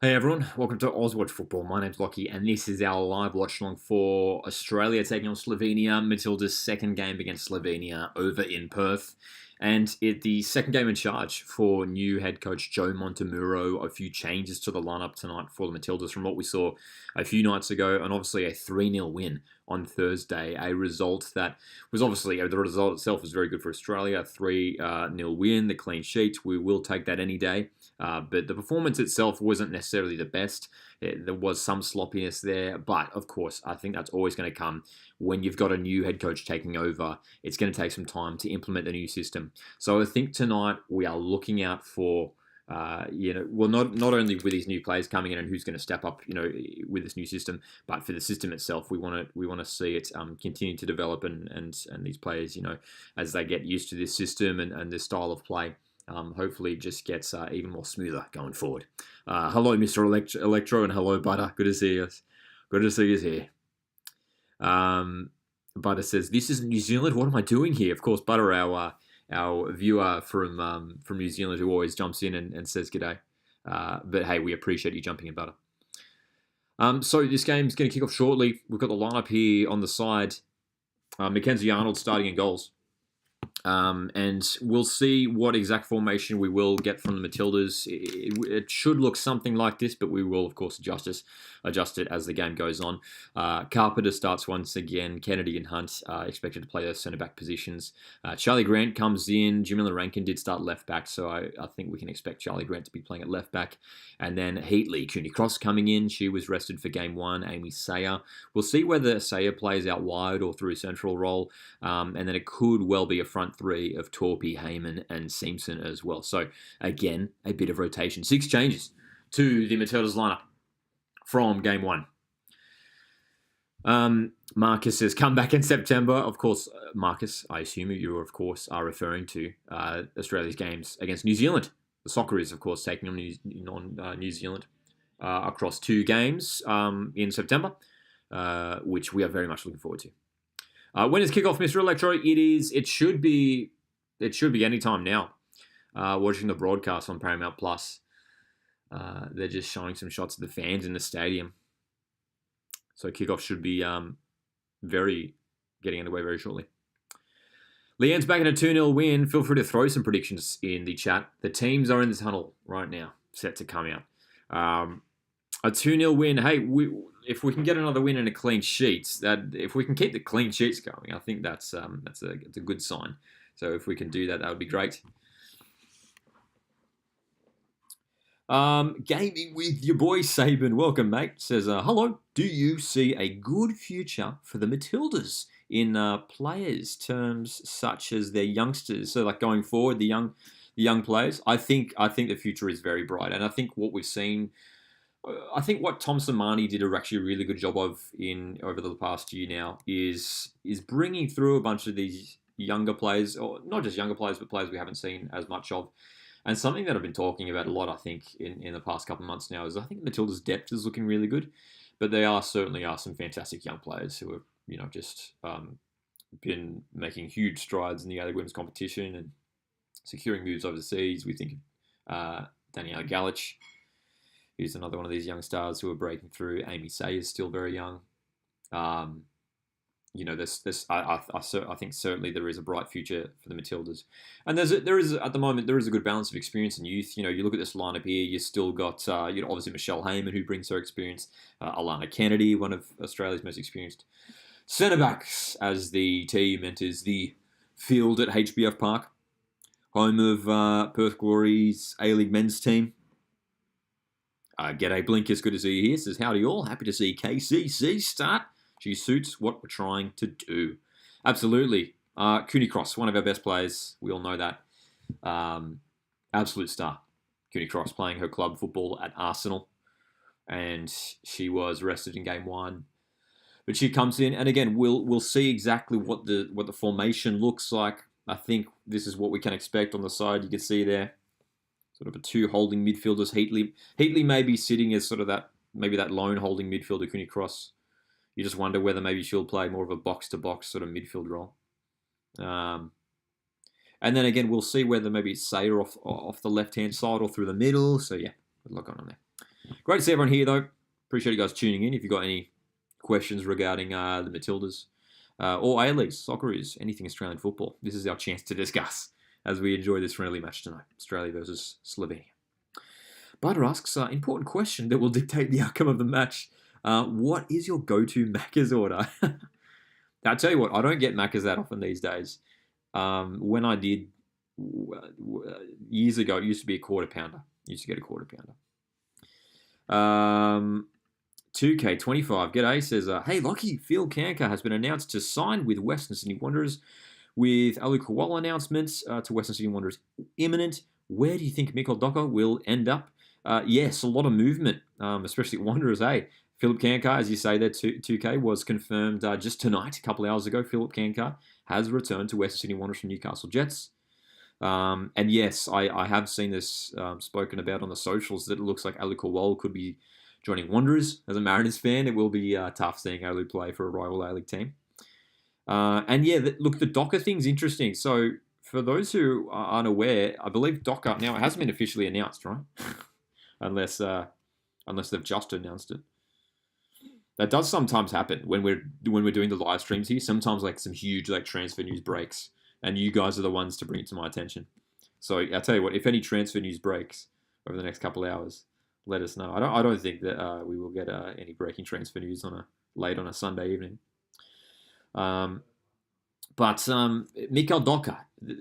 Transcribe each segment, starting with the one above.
Hey everyone, welcome to Watch Football. My name's Lockie, and this is our live watch along for Australia taking on Slovenia. Matildas' second game against Slovenia over in Perth. And the second game in charge for new head coach Joe Montemurro. A few changes to the lineup tonight for the Matildas from what we saw a few nights ago, and obviously a 3-0 win on Thursday. A result that was obviously, the result itself was very good for Australia. 3-0 win, the clean sheet. We will take that any day. But the performance itself wasn't necessarily the best. There was some sloppiness there, but of course, I think that's always going to come when you've got a new head coach taking over. It's going to take some time to implement the new system. So I think tonight we are looking out for, not only with these new players coming in and who's going to step up, with this new system, but for the system itself, we want to see it continue to develop and these players, as they get used to this system and this style of play. Hopefully it just gets even more smoother going forward. Hello, Mr. Electro, and hello, Butter. Good to see us. Good to see you here. Butter says, "This is New Zealand. What am I doing here?" Of course, Butter, our viewer from New Zealand, who always jumps in and says g'day. But hey, we appreciate you jumping in, Butter. So this game's going to kick off shortly. We've got the lineup here on the side. Mackenzie Arnold starting in goals. And we'll see what exact formation we will get from the Matildas. It should look something like this, but we will, of course, adjust it as the game goes on. Carpenter starts once again. Kennedy and Hunt expected to play their centre-back positions. Charlie Grant comes in. Jamila Rankin did start left-back, so I think we can expect Charlie Grant to be playing at left-back. And then Heatley, Cooney Cross coming in. She was rested for game one. Amy Sayer. We'll see whether Sayer plays out wide or through a central role. And then it could well be a front three of Torpy, Heyman, and Simpson as well. So, again, a bit of rotation. 6 changes to the Matildas lineup from game one. Marcus says, come back in September. Of course, Marcus, I assume you, of course, are referring to Australia's games against New Zealand. The Socceroos, of course, taking on New Zealand across 2 games in September, which we are very much looking forward to. When is kickoff, Mr. Electro? It should be any time now. Watching the broadcast on Paramount Plus, they're just showing some shots of the fans in the stadium. So kickoff should be getting underway very shortly. Leanne's back in a 2-0 win. Feel free to throw some predictions in the chat. The teams are in the tunnel right now, set to come out. A 2-0 win. Hey, if we can get another win and a clean sheet, if we can keep the clean sheets going, I think it's a good sign. So if we can do that, that would be great. Gaming with your boy Saban. Welcome, mate. Says, hello. Do you see a good future for the Matildas in players terms such as their youngsters? So like going forward, the young players. I think the future is very bright, and I think what we've seen. I think what Tom Samani did actually a really good job of over the past year now is bringing through a bunch of these younger players, or not just younger players, but players we haven't seen as much of. And something that I've been talking about a lot, I think, in the past couple of months now is I think Matilda's depth is looking really good, but they certainly are some fantastic young players who have just been making huge strides in the other women's competition and securing moves overseas. We think of Daniela Galich, who's another one of these young stars who are breaking through. Amy Say is still very young. I think certainly there is a bright future for the Matildas, and there is at the moment a good balance of experience and youth. You look at this lineup here. You still got obviously Michelle Heyman, who brings her experience. Alana Kennedy, one of Australia's most experienced centre backs, as the team enters the field at HBF Park, home of Perth Glory's A-League men's team. G'day Blinkers, good to see you here. Says, howdy all, happy to see KCC start. She suits what we're trying to do. Absolutely. Cooney Cross, one of our best players. We all know that. Absolute star. Cooney Cross playing her club football at Arsenal. And she was rested in game one. But she comes in, and again, we'll see exactly what the formation looks like. I think this is what we can expect on the side. You can see there. Sort of a 2 holding midfielders. Heatley may be sitting as sort of that lone holding midfielder, Cooney Cross. You just wonder whether maybe she'll play more of a box-to-box sort of midfield role. And then again, we'll see whether maybe it's Sayer off the left-hand side or through the middle. So yeah, a lot going on there. Great to see everyone here, though. Appreciate you guys tuning in. If you've got any questions regarding the Matildas or A-League, Socceroos, anything Australian football, this is our chance to discuss as we enjoy this friendly match tonight, Australia versus Slovenia. Butter asks, important question that will dictate the outcome of the match. What is your go-to Macca's order? I'll tell you what, I don't get Macca's that often these days. When I did years ago, it used to be a quarter pounder. Used to get a quarter pounder. 2K25, g'day, says, hey Lockie, Phil Kanka has been announced to sign with Western Sydney Wanderers with Alu Kawal announcements to Western Sydney Wanderers imminent. Where do you think Mikhail Docker will end up? Yes, a lot of movement, especially Wanderers, eh? Philip Kanka, as you say there, 2K, was confirmed just tonight, a couple of hours ago. Philip Kanka has returned to Western Sydney Wanderers from Newcastle Jets. And yes, I have seen this spoken about on the socials that it looks like Alu Kawal could be joining Wanderers. As a Mariners fan, it will be tough seeing Alu play for a rival A-League team. And yeah, look, the Docker thing's interesting. So for those who are unaware, I believe Docker, now it hasn't been officially announced, right? unless they've just announced it. That does sometimes happen when we're doing the live streams here. Sometimes like some huge like transfer news breaks, and you guys are the ones to bring it to my attention. So I'll tell you what, if any transfer news breaks over the next couple of hours, let us know. I don't think that we will get any breaking transfer news late on a Sunday evening. But Mikhail Docker,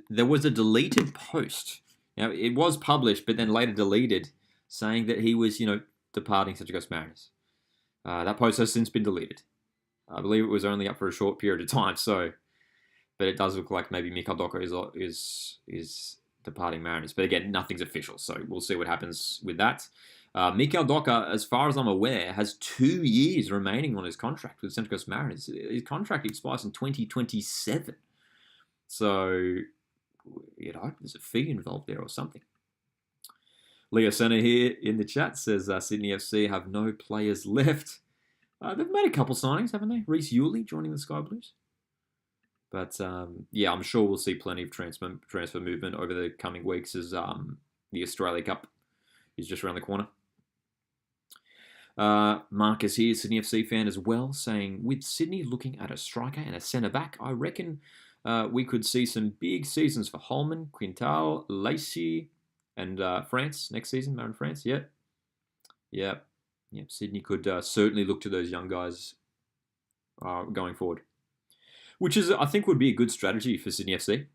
there was a deleted post. Now it was published, but then later deleted, saying that he was, departing Central Coast Mariners. That post has since been deleted. I believe it was only up for a short period of time. But it does look like maybe Mikhail Docker is departing Mariners. But again, nothing's official, so we'll see what happens with that. Mikhail Docker, as far as I'm aware, has 2 years remaining on his contract with Central Coast Mariners. His contract expires in 2027. So, there's a fee involved there or something. Leo Senna here in the chat says Sydney FC have no players left. They've made a couple signings, haven't they? Reece Ewley joining the Sky Blues. But, I'm sure we'll see plenty of transfer movement over the coming weeks as the Australia Cup is just around the corner. Marcus here, Sydney FC fan as well, saying, with Sydney looking at a striker and a centre-back, I reckon we could see some big seasons for Holman, Quintal, Lacey, and France next season, Marin France. Yep. Sydney could certainly look to those young guys going forward, which is, I think, would be a good strategy for Sydney FC.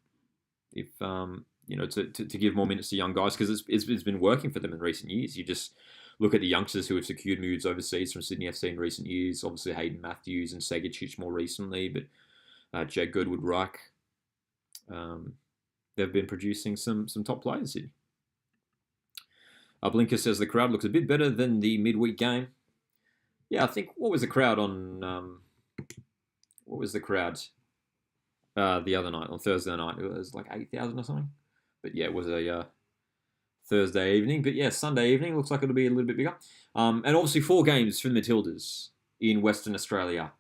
If to give more minutes to young guys, because it's been working for them in recent years. You just look at the youngsters who have secured moves overseas from Sydney FC in recent years. Obviously, Hayden Matthews and Segicic more recently, but Jake Goodwood, Reich, they've been producing some top players in Sydney. Blinker says the crowd looks a bit better than the midweek game. Yeah, I think, what was the crowd on... what was the crowd the other night, on Thursday night? It was like 8,000 or something. But yeah, it was a Thursday evening. But yeah, Sunday evening looks like it'll be a little bit bigger. And obviously 4 games for the Matildas in Western Australia.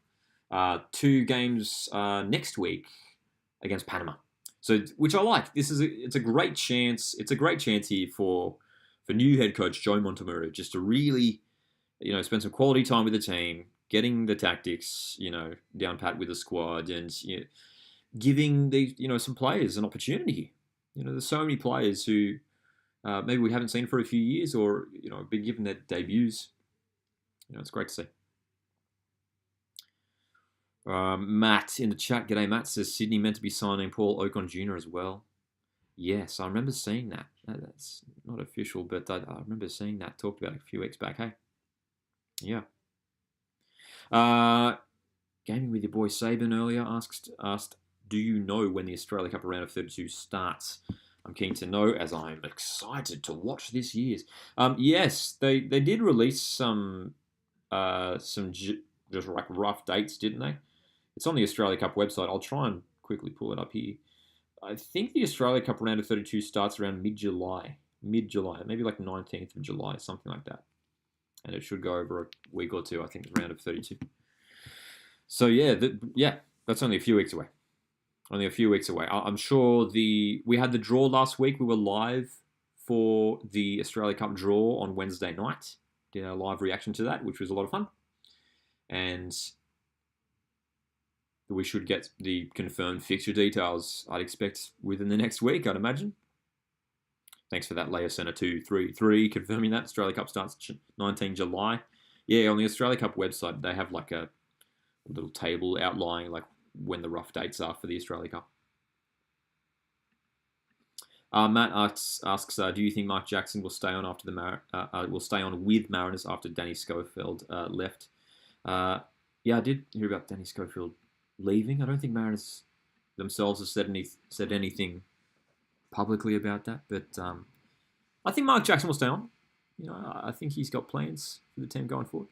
2 games next week against Panama. So, which I like. It's a great chance. It's a great chance here for new head coach Joe Montemurro just to really, spend some quality time with the team, getting the tactics, down pat with the squad, and giving these, some players an opportunity. There's so many players who maybe we haven't seen for a few years, or been given their debuts. It's great to see. Matt in the chat, g'day Matt, says Sydney meant to be signing Paul Ocon Jr. as well. Yes, I remember seeing that. That's not official, but I remember seeing that talked about a few weeks back. Hey, yeah. Gaming with your boy Saban earlier asked, do you know when the Australia Cup round of 32 starts? I'm keen to know, as I'm excited to watch this year's. Yes, they did release some just like rough dates, didn't they? It's on the Australia Cup website. I'll try and quickly pull it up here. I think the Australia Cup round of 32 starts around mid-July, maybe like 19th of July, something like that. And it should go over a week or two, I think, the round of 32. So yeah, that's only a few weeks away. I'm sure we had the draw last week. We were live for the Australia Cup draw on Wednesday night. did a live reaction to that, which was a lot of fun. And we should get the confirmed fixture details, I'd expect, within the next week, I'd imagine. Thanks for that, Leia Center 233, confirming that. Australia Cup starts 19 July. Yeah, on the Australia Cup website, they have like a little table outlining like when the rough dates are for the Australia Cup. Matt asks, do you think Mark Jackson will stay on after will stay on with Mariners after Danny Schofield left? Yeah, I did hear about Danny Schofield leaving. I don't think Mariners themselves have said anything publicly about that, but I think Mark Jackson will stay on. I think he's got plans for the team going forward.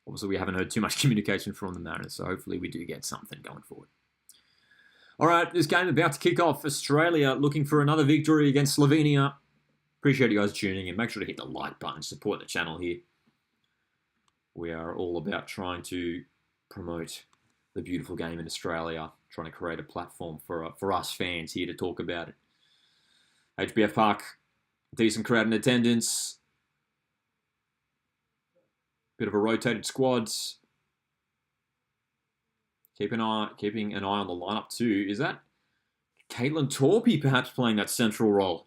Obviously, we haven't heard too much communication from the Mariners, so hopefully we do get something going forward. All right, this game about to kick off. Australia looking for another victory against Slovenia. Appreciate you guys tuning in. Make sure to hit the like button, support the channel here. We are all about trying to promote the beautiful game in Australia, trying to create a platform for us fans here to talk about it. HBF Park, decent crowd in attendance. Bit of a rotated squads. Keeping an eye on the lineup too. Is that Caitlin Torpey perhaps playing that central role,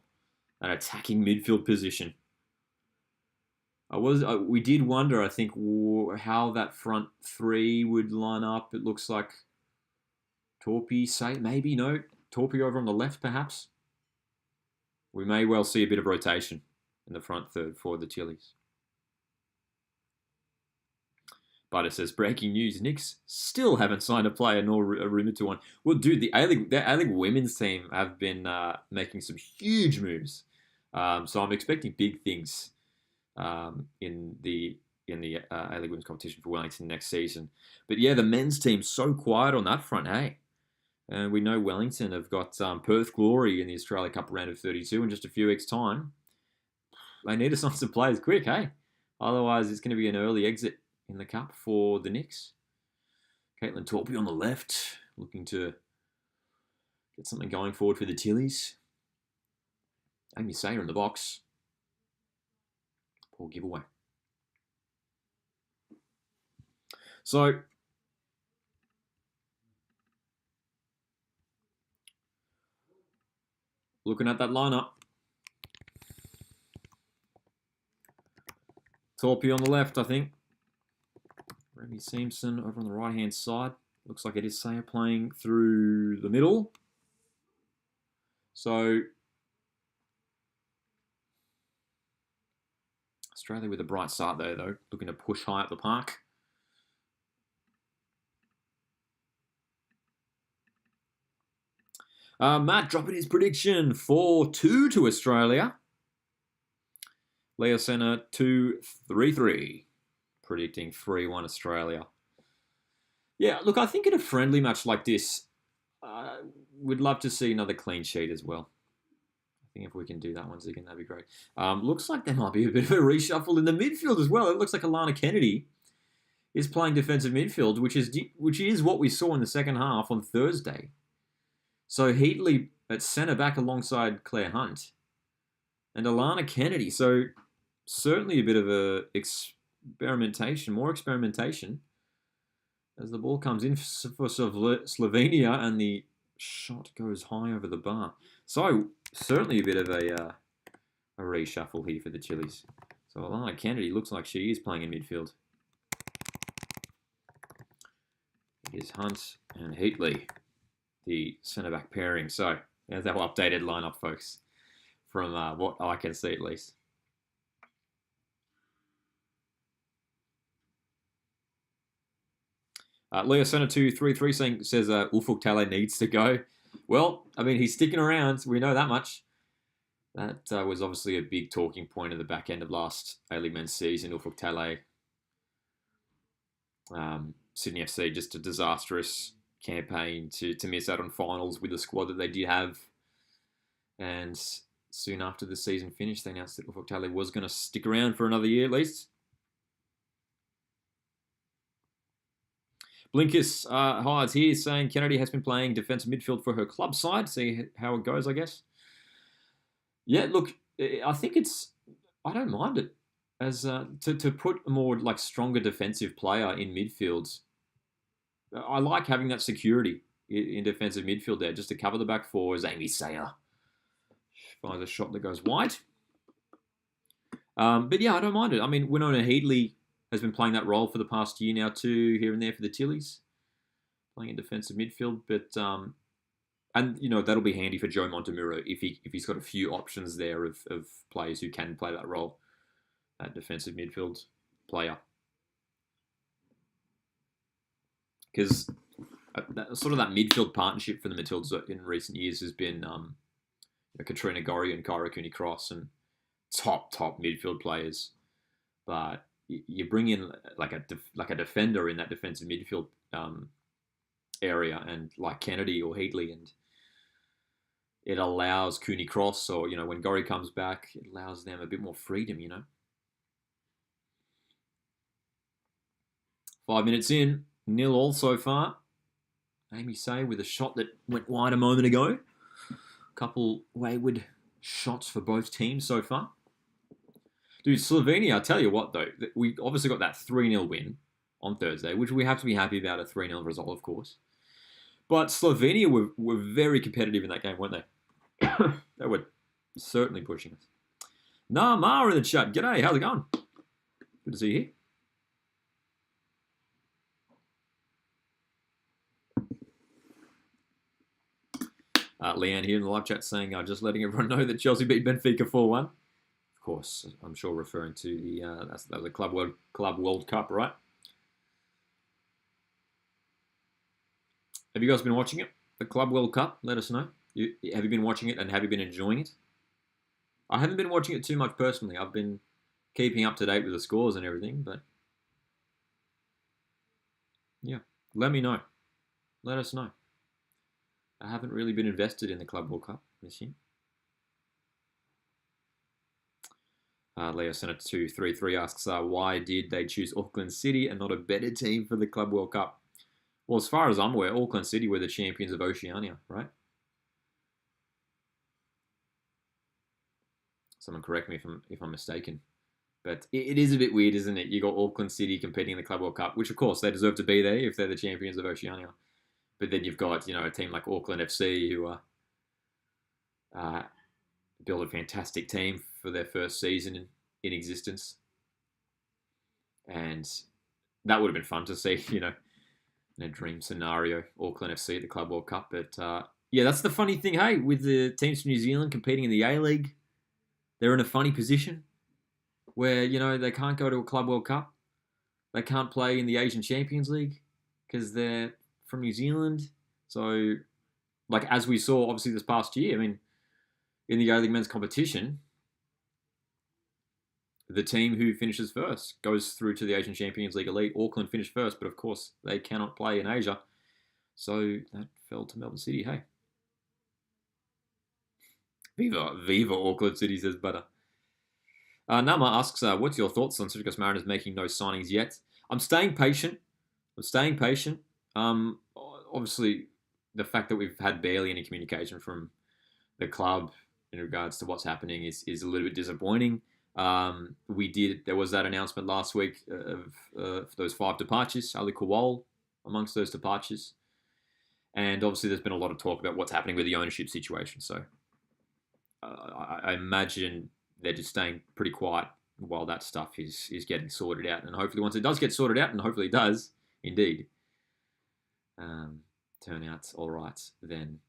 that attacking midfield position? We did wonder, I think, how that front three would line up. It looks like Torpey, Torpey over on the left perhaps. We may well see a bit of rotation in the front third for the Chili's. But it says, breaking news, Knicks still haven't signed a player nor a rumour to one. Well, dude, the A-League women's team have been making some huge moves. So I'm expecting big things in the A-League women's competition for Wellington next season. But yeah, the men's team's so quiet on that front, hey? And we know Wellington have got Perth Glory in the Australia Cup round of 32 in just a few weeks' time. They need to sign some players quick, hey? Otherwise, it's going to be an early exit in the cup for the Knicks. Caitlin Torpey on the left, looking to get something going forward for the Tillies. Amy Sayer in the box. Poor giveaway. So, looking at that lineup. Torpey on the left, I think. Remy Simpson over on the right-hand side. Looks like it is Sayer playing through the middle. So, Australia with a bright start there, though. Looking to push high up the park. Matt dropping his prediction 4-2 to Australia. Leo Senna 2-3-3. Predicting 3-1 Australia. Yeah, look, I think in a friendly match like this, we'd love to see another clean sheet as well. I think if we can do that once again, that'd be great. Looks like there might be a bit of a reshuffle in the midfield as well. It looks like Alana Kennedy is playing defensive midfield, which is what we saw in the second half on Thursday. So Heatley at centre back alongside Claire Hunt and Alana Kennedy. So certainly a bit of a more experimentation as the ball comes in for Slovenia and the shot goes high over the bar. So certainly a bit of a reshuffle here for the Chili's. So Alana Kennedy looks like she is playing in midfield. It is Hunt and Heatley, the centre-back pairing. So there's our updated lineup, folks, from what I can see at least. Leo Senna 2-3-3 says Ufuk Talay needs to go. Well, I mean, he's sticking around. We know that much. That was obviously a big talking point at the back end of last A-League men's season. Ufuk Talay, Sydney FC, just a disastrous campaign to miss out on finals with the squad that they did have. And soon after the season finished, they announced that Ufuk Talay was going to stick around for another year at least. Blinkus hides here saying Kennedy has been playing defensive midfield for her club side. See how it goes, I guess. Yeah, look, I think I don't mind it. as to put a more like stronger defensive player in midfield. I like having that security in defensive midfield there, just to cover the back four. As Amy Sayer finds a shot that goes wide. But yeah, I don't mind it. I mean, Winona Headley has been playing that role for the past year now too, here and there for the Tillies, playing in defensive midfield. But and that'll be handy for Joe Montemurro if he's got a few options there of players who can play that role, that defensive midfield player. Because sort of that midfield partnership for the Matildas in recent years has been Katrina Gorry and Kyra Cooney-Cross, and top midfield players. But you bring in like a defender in that defensive midfield area, and like Kennedy or Heatley, and it allows Cooney-Cross, or when Gorry comes back, it allows them a bit more freedom. 5 minutes in, 0-0 so far. Amy Say with a shot that went wide a moment ago. A couple wayward shots for both teams so far. Dude, Slovenia, I tell you what though, we obviously got that 3-0 win on Thursday, which we have to be happy about, a 3-0 result, of course. But Slovenia were very competitive in that game, weren't they? They were certainly pushing us. Nah, in the chat. G'day, how's it going? Good to see you here. Leanne here in the live chat saying, just letting everyone know that Chelsea beat Benfica 4-1. Of course, I'm sure referring to the that was the Club World Cup, right? Have you guys been watching it? The Club World Cup? Let us know. Have you been watching it, and have you been enjoying it? I haven't been watching it too much personally. I've been keeping up to date with the scores and everything, but yeah, let me know. Let us know. I haven't really been invested in the Club World Cup this year. Leo Senator 233 asks, why did they choose Auckland City and not a better team for the Club World Cup? Well, as far as I'm aware, Auckland City were the champions of Oceania, right? Someone correct me if I'm mistaken. But it is a bit weird, isn't it? You got Auckland City competing in the Club World Cup, which of course they deserve to be there if they're the champions of Oceania. But then you've got, a team like Auckland FC who built a fantastic team for their first season in existence. And that would have been fun to see, in a dream scenario, Auckland FC at the Club World Cup. But yeah, that's the funny thing, hey, with the teams from New Zealand competing in the A-League, they're in a funny position where, they can't go to a Club World Cup. They can't play in the Asian Champions League because they're from New Zealand. So, like, as we saw, obviously, this past year, I mean, in the A-League men's competition, the team who finishes first goes through to the Asian Champions League Elite. Auckland finished first, but of course, they cannot play in Asia. So, that fell to Melbourne City, hey. Viva Auckland City, says Butter. Nama asks, what's your thoughts on Civic Mariners making no signings yet? I'm staying patient. Obviously, the fact that we've had barely any communication from the club in regards to what's happening is a little bit disappointing. There was that announcement last week of those 5 departures, Ali Kowal amongst those departures. And obviously there's been a lot of talk about what's happening with the ownership situation. So I imagine they're just staying pretty quiet while that stuff is getting sorted out. And hopefully once it does get sorted out, and hopefully it does, indeed, turn out all right, then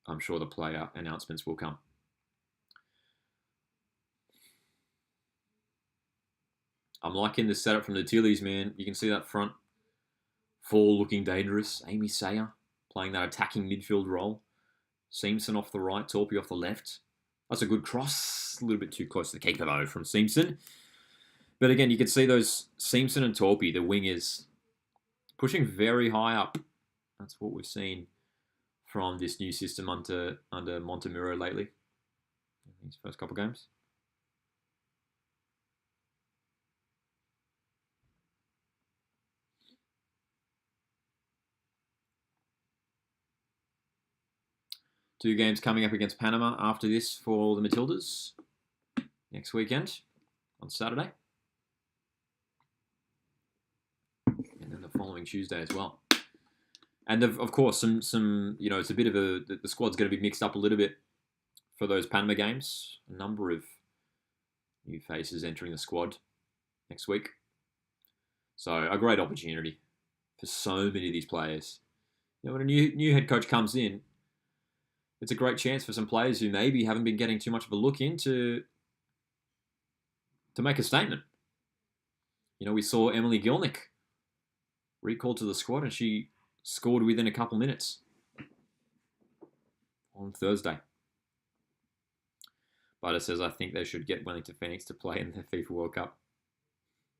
I'm sure the player announcements will come. I'm liking the setup from the Tillies, man. You can see that front four looking dangerous. Amy Sayer playing that attacking midfield role. Seamson off the right, Torpy off the left. That's a good cross. A little bit too close to the keeper, though, from Seamson. But again, you can see those Seamson and Torpy, the wingers, pushing very high up. That's what we've seen from this new system under Montemurro lately. In his first couple of games. Two games coming up against Panama after this for the Matildas next weekend on Saturday. following Tuesday as well. And of course, some it's a bit of the squad's going to be mixed up a little bit for those Panama games. A number of new faces entering the squad next week. So a great opportunity for so many of these players. When a new head coach comes in, it's a great chance for some players who maybe haven't been getting too much of a look into to make a statement. We saw Emily Gilnick recalled to the squad, and she scored within a couple minutes on Thursday. Butter says, I think they should get Wellington Phoenix to play in the FIFA World Cup.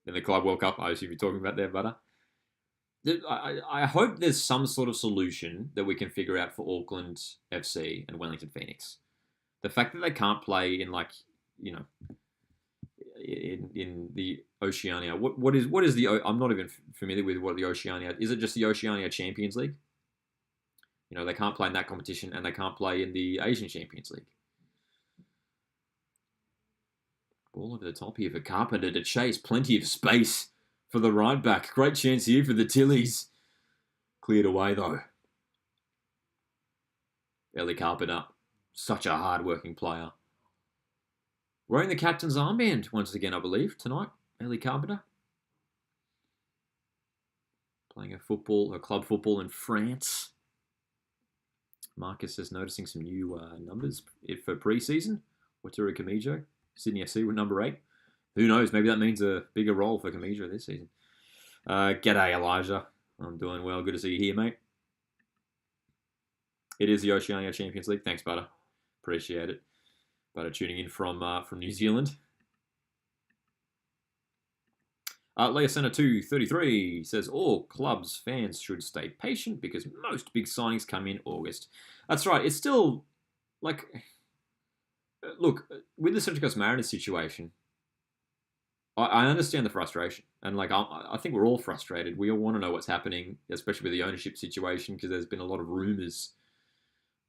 In the Club World Cup, I assume you're talking about there, Butter. I hope there's some sort of solution that we can figure out for Auckland FC and Wellington Phoenix. The fact that they can't play in in the Oceania. What is the? I'm not even familiar with what the Oceania is. It just the Oceania Champions League? They can't play in that competition and they can't play in the Asian Champions League. Ball over the top here for Carpenter to chase. Plenty of space for the right back. Great chance here for the Tillies. Cleared away though. Ellie Carpenter, such a hard-working player. Wearing the captain's armband once again, I believe, tonight. Ellie Carpenter. Playing her club football in France. Marcus is noticing some new numbers for pre-season. Waturu Kamijo, Sydney FC with number 8. Who knows? Maybe that means a bigger role for Kamijo this season. G'day, Elijah. I'm doing well. Good to see you here, mate. It is the Oceania Champions League. Thanks, Butter. Appreciate it. Butter tuning in from New Zealand. Leia Center 233 says, all clubs fans should stay patient because most big signings come in August. That's right. It's still, look, with the Central Coast Mariners situation, I understand the frustration. And, I think we're all frustrated. We all want to know what's happening, especially with the ownership situation, because there's been a lot of rumours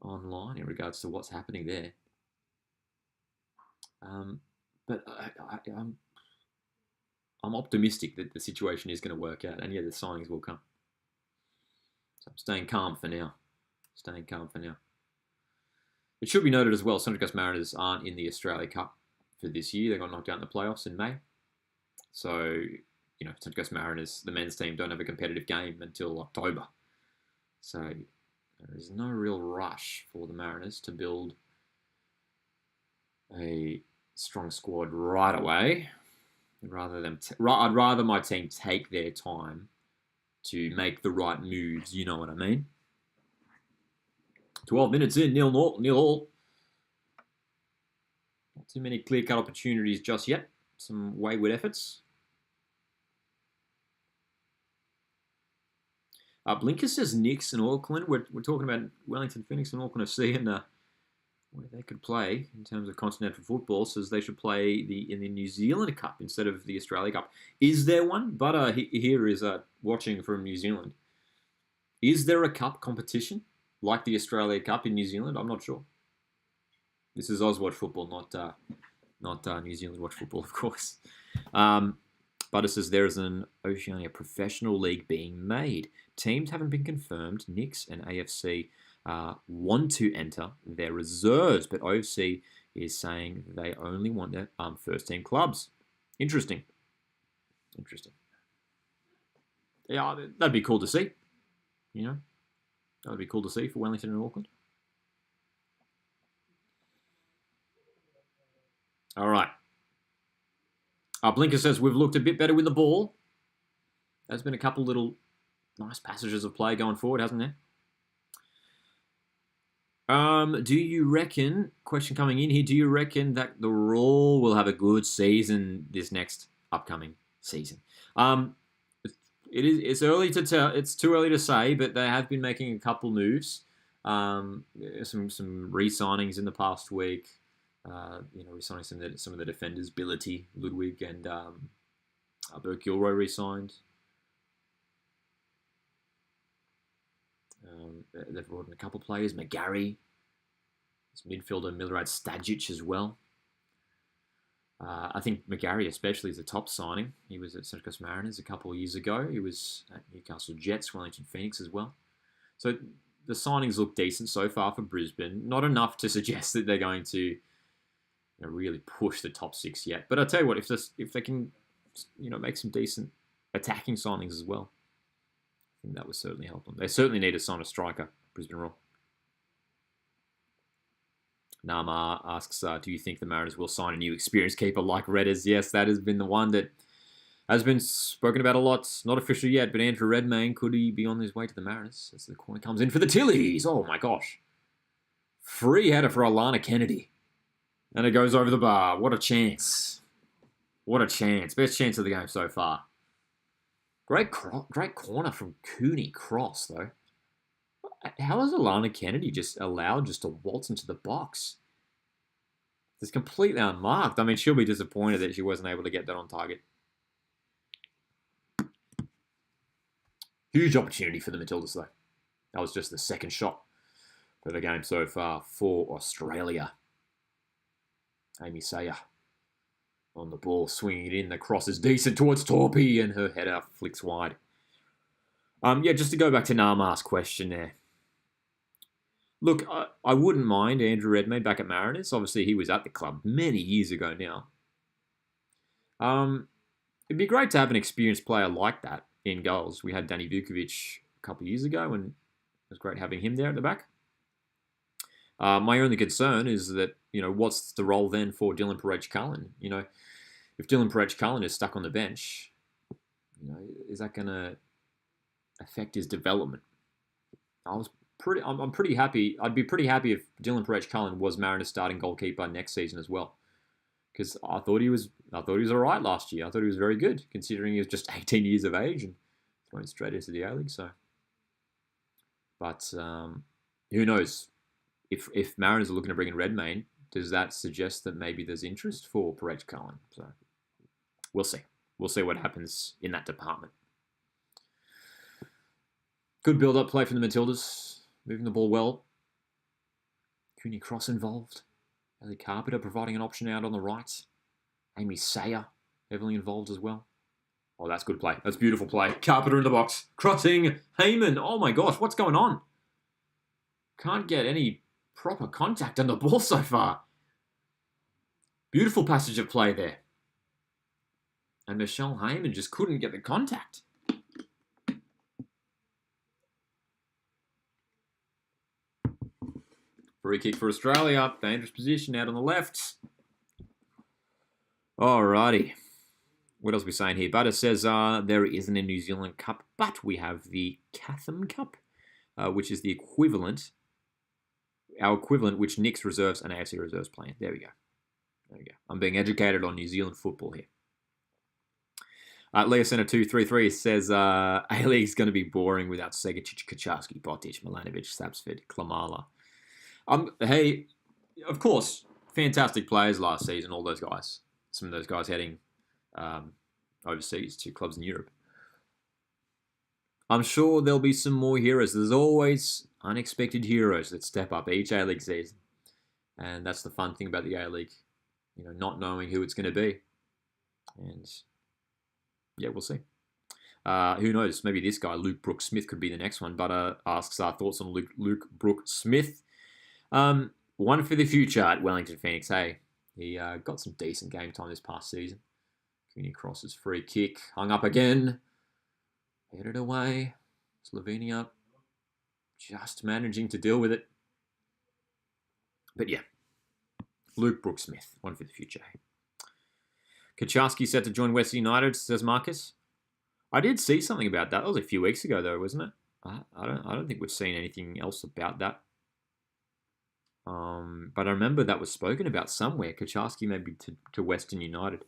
online in regards to what's happening there. But I'm optimistic that the situation is going to work out, and the signings will come. So I'm staying calm for now. It should be noted as well, Central Coast Mariners aren't in the Australia Cup for this year. They got knocked out in the playoffs in May. So, Central Coast Mariners, the men's team, don't have a competitive game until October. So there is no real rush for the Mariners to build a strong squad right away. I'd rather my team take their time to make the right moves. You know what I mean? 12 minutes in, 0-0. Not too many clear-cut opportunities just yet. Some wayward efforts. Blinker says Knicks and Auckland. We're talking about Wellington Phoenix and Auckland FC and where they could play in terms of continental football. Says they should play in the New Zealand Cup instead of the Australia Cup. Is there one? But here is watching from New Zealand. Is there a cup competition like the Australia Cup in New Zealand? I'm not sure. This is Oswatch football, not New Zealand Watch football, of course. But it says there is an Oceania professional league being made. Teams haven't been confirmed. Knicks and AFC want to enter their reserves, but OFC is saying they only want their first-team clubs. Interesting. Yeah, that'd be cool to see. That would be cool to see for Wellington and Auckland. All right. Blinker says we've looked a bit better with the ball. There's been a couple little nice passages of play going forward, hasn't there? Do you reckon, question coming in here, do you reckon that the Roar will have a good season this next upcoming season? It's early to tell. It's too early to say, but they have been making a couple moves. Some re-signings in the past week. Re-signing some of the defenders, Billity, Ludwig, and Burke Gilroy re-signed. They've brought in a couple of players, McGarry, this midfielder Milorad Stajic as well. I think McGarry especially is a top signing. He was at Central Coast Mariners a couple of years ago. He was at Newcastle Jets, Wellington Phoenix as well. So the signings look decent so far for Brisbane. Not enough to suggest that they're going to really push the top 6 yet. But I tell you what, if they can make some decent attacking signings as well, I think that would certainly help them. They certainly need to sign a striker, Brisbane Roar. Nama asks, do you think the Mariners will sign a new experienced keeper like Redders? Yes, that has been the one that has been spoken about a lot. Not official yet, but Andrew Redmayne, could he be on his way to the Mariners as the corner comes in for the Tillies? Oh my gosh. Free header for Alana Kennedy. And it goes over the bar. What a chance. What a chance. Best chance of the game so far. Great corner from Cooney Cross, though. How is Alana Kennedy just allowed just to waltz into the box? It's completely unmarked. I mean, she'll be disappointed that she wasn't able to get that on target. Huge opportunity for the Matildas, though. That was just the second shot for the game so far for Australia. Amy Sayer on the ball, swinging it in. The cross is decent towards Torpy, and her header flicks wide. Just to go back to Nama's question there. Look, I wouldn't mind Andrew Redmayne back at Mariners. Obviously, he was at the club many years ago now. It'd be great to have an experienced player like that in goals. We had Danny Vukovic a couple of years ago, and it was great having him there at the back. My only concern is that, what's the role then for Dylan Perech-Cullen? If Dylan Perech-Cullen is stuck on the bench, is that going to affect his development? I'm pretty happy. I'd be pretty happy if Dylan Perech-Cullen was Mariners' starting goalkeeper next season as well, because I thought he was all right last year. I thought he was very good, considering he was just 18 years of age and thrown straight into the A-League. So, but who knows? If Mariners are looking to bring in Redmayne, does that suggest that maybe there's interest for Perech-Cullen? So we'll see. We'll see what happens in that department. Good build-up play from the Matildas, moving the ball well. Cooney Cross involved. Ellie Carpenter providing an option out on the right. Amy Sayer heavily involved as well. Oh, that's good play. That's beautiful play. Carpenter in the box. Crossing. Heyman. Oh my gosh, what's going on? Can't get any proper contact on the ball so far. Beautiful passage of play there. And Michelle Heyman just couldn't get the contact. Free kick for Australia. Dangerous position out on the left. Alrighty. What else are we saying here? Butter says there isn't a New Zealand Cup, but we have the Chatham Cup, which is the equivalent, our equivalent, which Nick's reserves and AFC reserves playing. There we go. I'm being educated on New Zealand football here. Leo Center 233 says A-League's going to be boring without Segacic, Kaczarski, Botic, Milanovic, Sapsford, Klamala. Hey, of course, fantastic players last season, all those guys. Some of those guys heading overseas to clubs in Europe. I'm sure there'll be some more heroes. There's always unexpected heroes that step up each A-League season. And that's the fun thing about the A-League, not knowing who it's going to be. And yeah, we'll see. Who knows? Maybe this guy, Luke Brooks-Smith, could be the next one. But asks our thoughts on Luke Brooks-Smith. One for the future at Wellington Phoenix. Hey, he got some decent game time this past season. Cooney Cross's free kick. Hung up again. Headed away. Slovenia just managing to deal with it. But yeah, Luke Brooks-Smith. One for the future. Kaczarski set to join West United, says Marcus. I did see something about that. That was a few weeks ago, though, wasn't it? I don't think we've seen anything else about that. But I remember that was spoken about somewhere. Kaczarski maybe to Western United.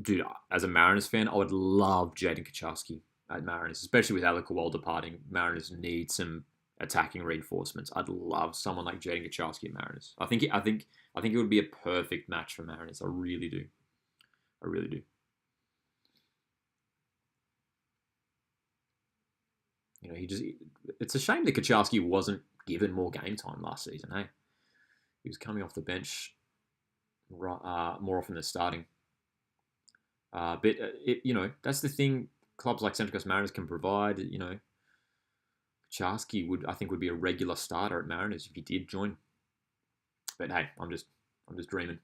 Dude, as a Mariners fan, I would love Jaden Kaczarski at Mariners, especially with Alec Kowal departing. Mariners need some attacking reinforcements. I'd love someone like Jaden Kaczarski at Mariners. I think it would be a perfect match for Mariners. I really do. It's a shame that Kaczarski wasn't given more game time last season, hey? He was coming off the bench more often than starting. That's the thing. Clubs like Central Coast Mariners can provide. Charsky would be a regular starter at Mariners if he did join. But hey, I'm just dreaming.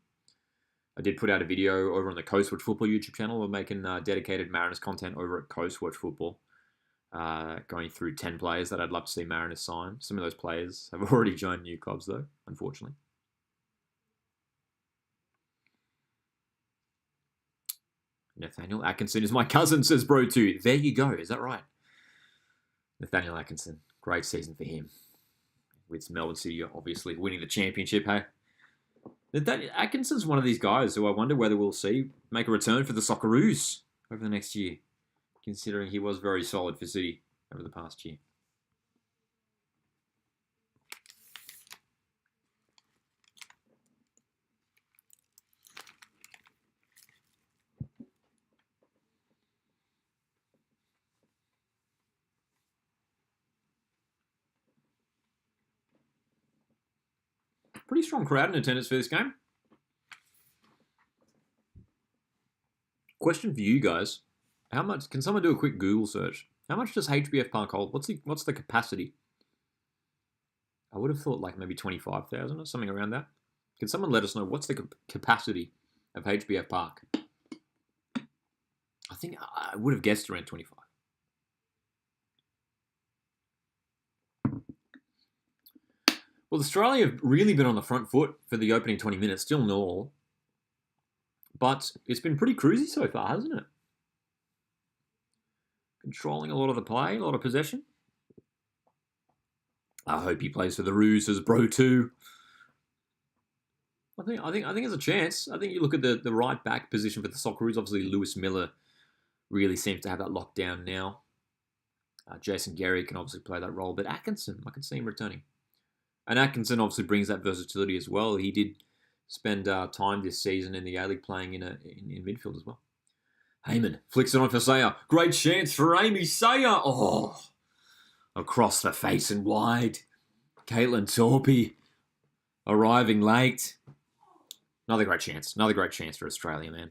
I did put out a video over on the Coast Watch Football YouTube channel. We're making dedicated Mariners content over at Coast Watch Football, going through 10 players that I'd love to see Mariners sign. Some of those players have already joined new clubs, though, unfortunately. Nathaniel Atkinson is my cousin, says Bro 2. There you go. Is that right? Nathaniel Atkinson. Great season for him. With Melbourne City obviously winning the championship, hey? Atkinson's one of these guys who I wonder whether we'll see make a return for the Socceroos over the next year, considering he was very solid for City over the past year. Pretty strong crowd in attendance for this game. Question for you guys. How much can someone do a quick Google search? How much does HBF Park hold? What's the capacity? I would have thought like maybe 25,000 or something around that. Can someone let us know what's the capacity of HBF Park? I think I would have guessed around 25. Well, Australia have really been on the front foot for the opening 20 minutes, still nil. But it's been pretty cruisy so far, hasn't it? Controlling a lot of the play, a lot of possession. I hope he plays for the Roos as Bro 2. I think there's a chance. I think you look at the right back position for the Socceroos. Obviously, Lewis Miller really seems to have that locked down now. Jason Gary can obviously play that role, but Atkinson, I can see him returning. And Atkinson obviously brings that versatility as well. He did spend time this season in the A-League playing in midfield as well. Heyman flicks it on for Sayer. Great chance for Amy Sayer. Oh, across the face and wide. Caitlin Torpy arriving late. Another great chance. Another great chance for Australia, man.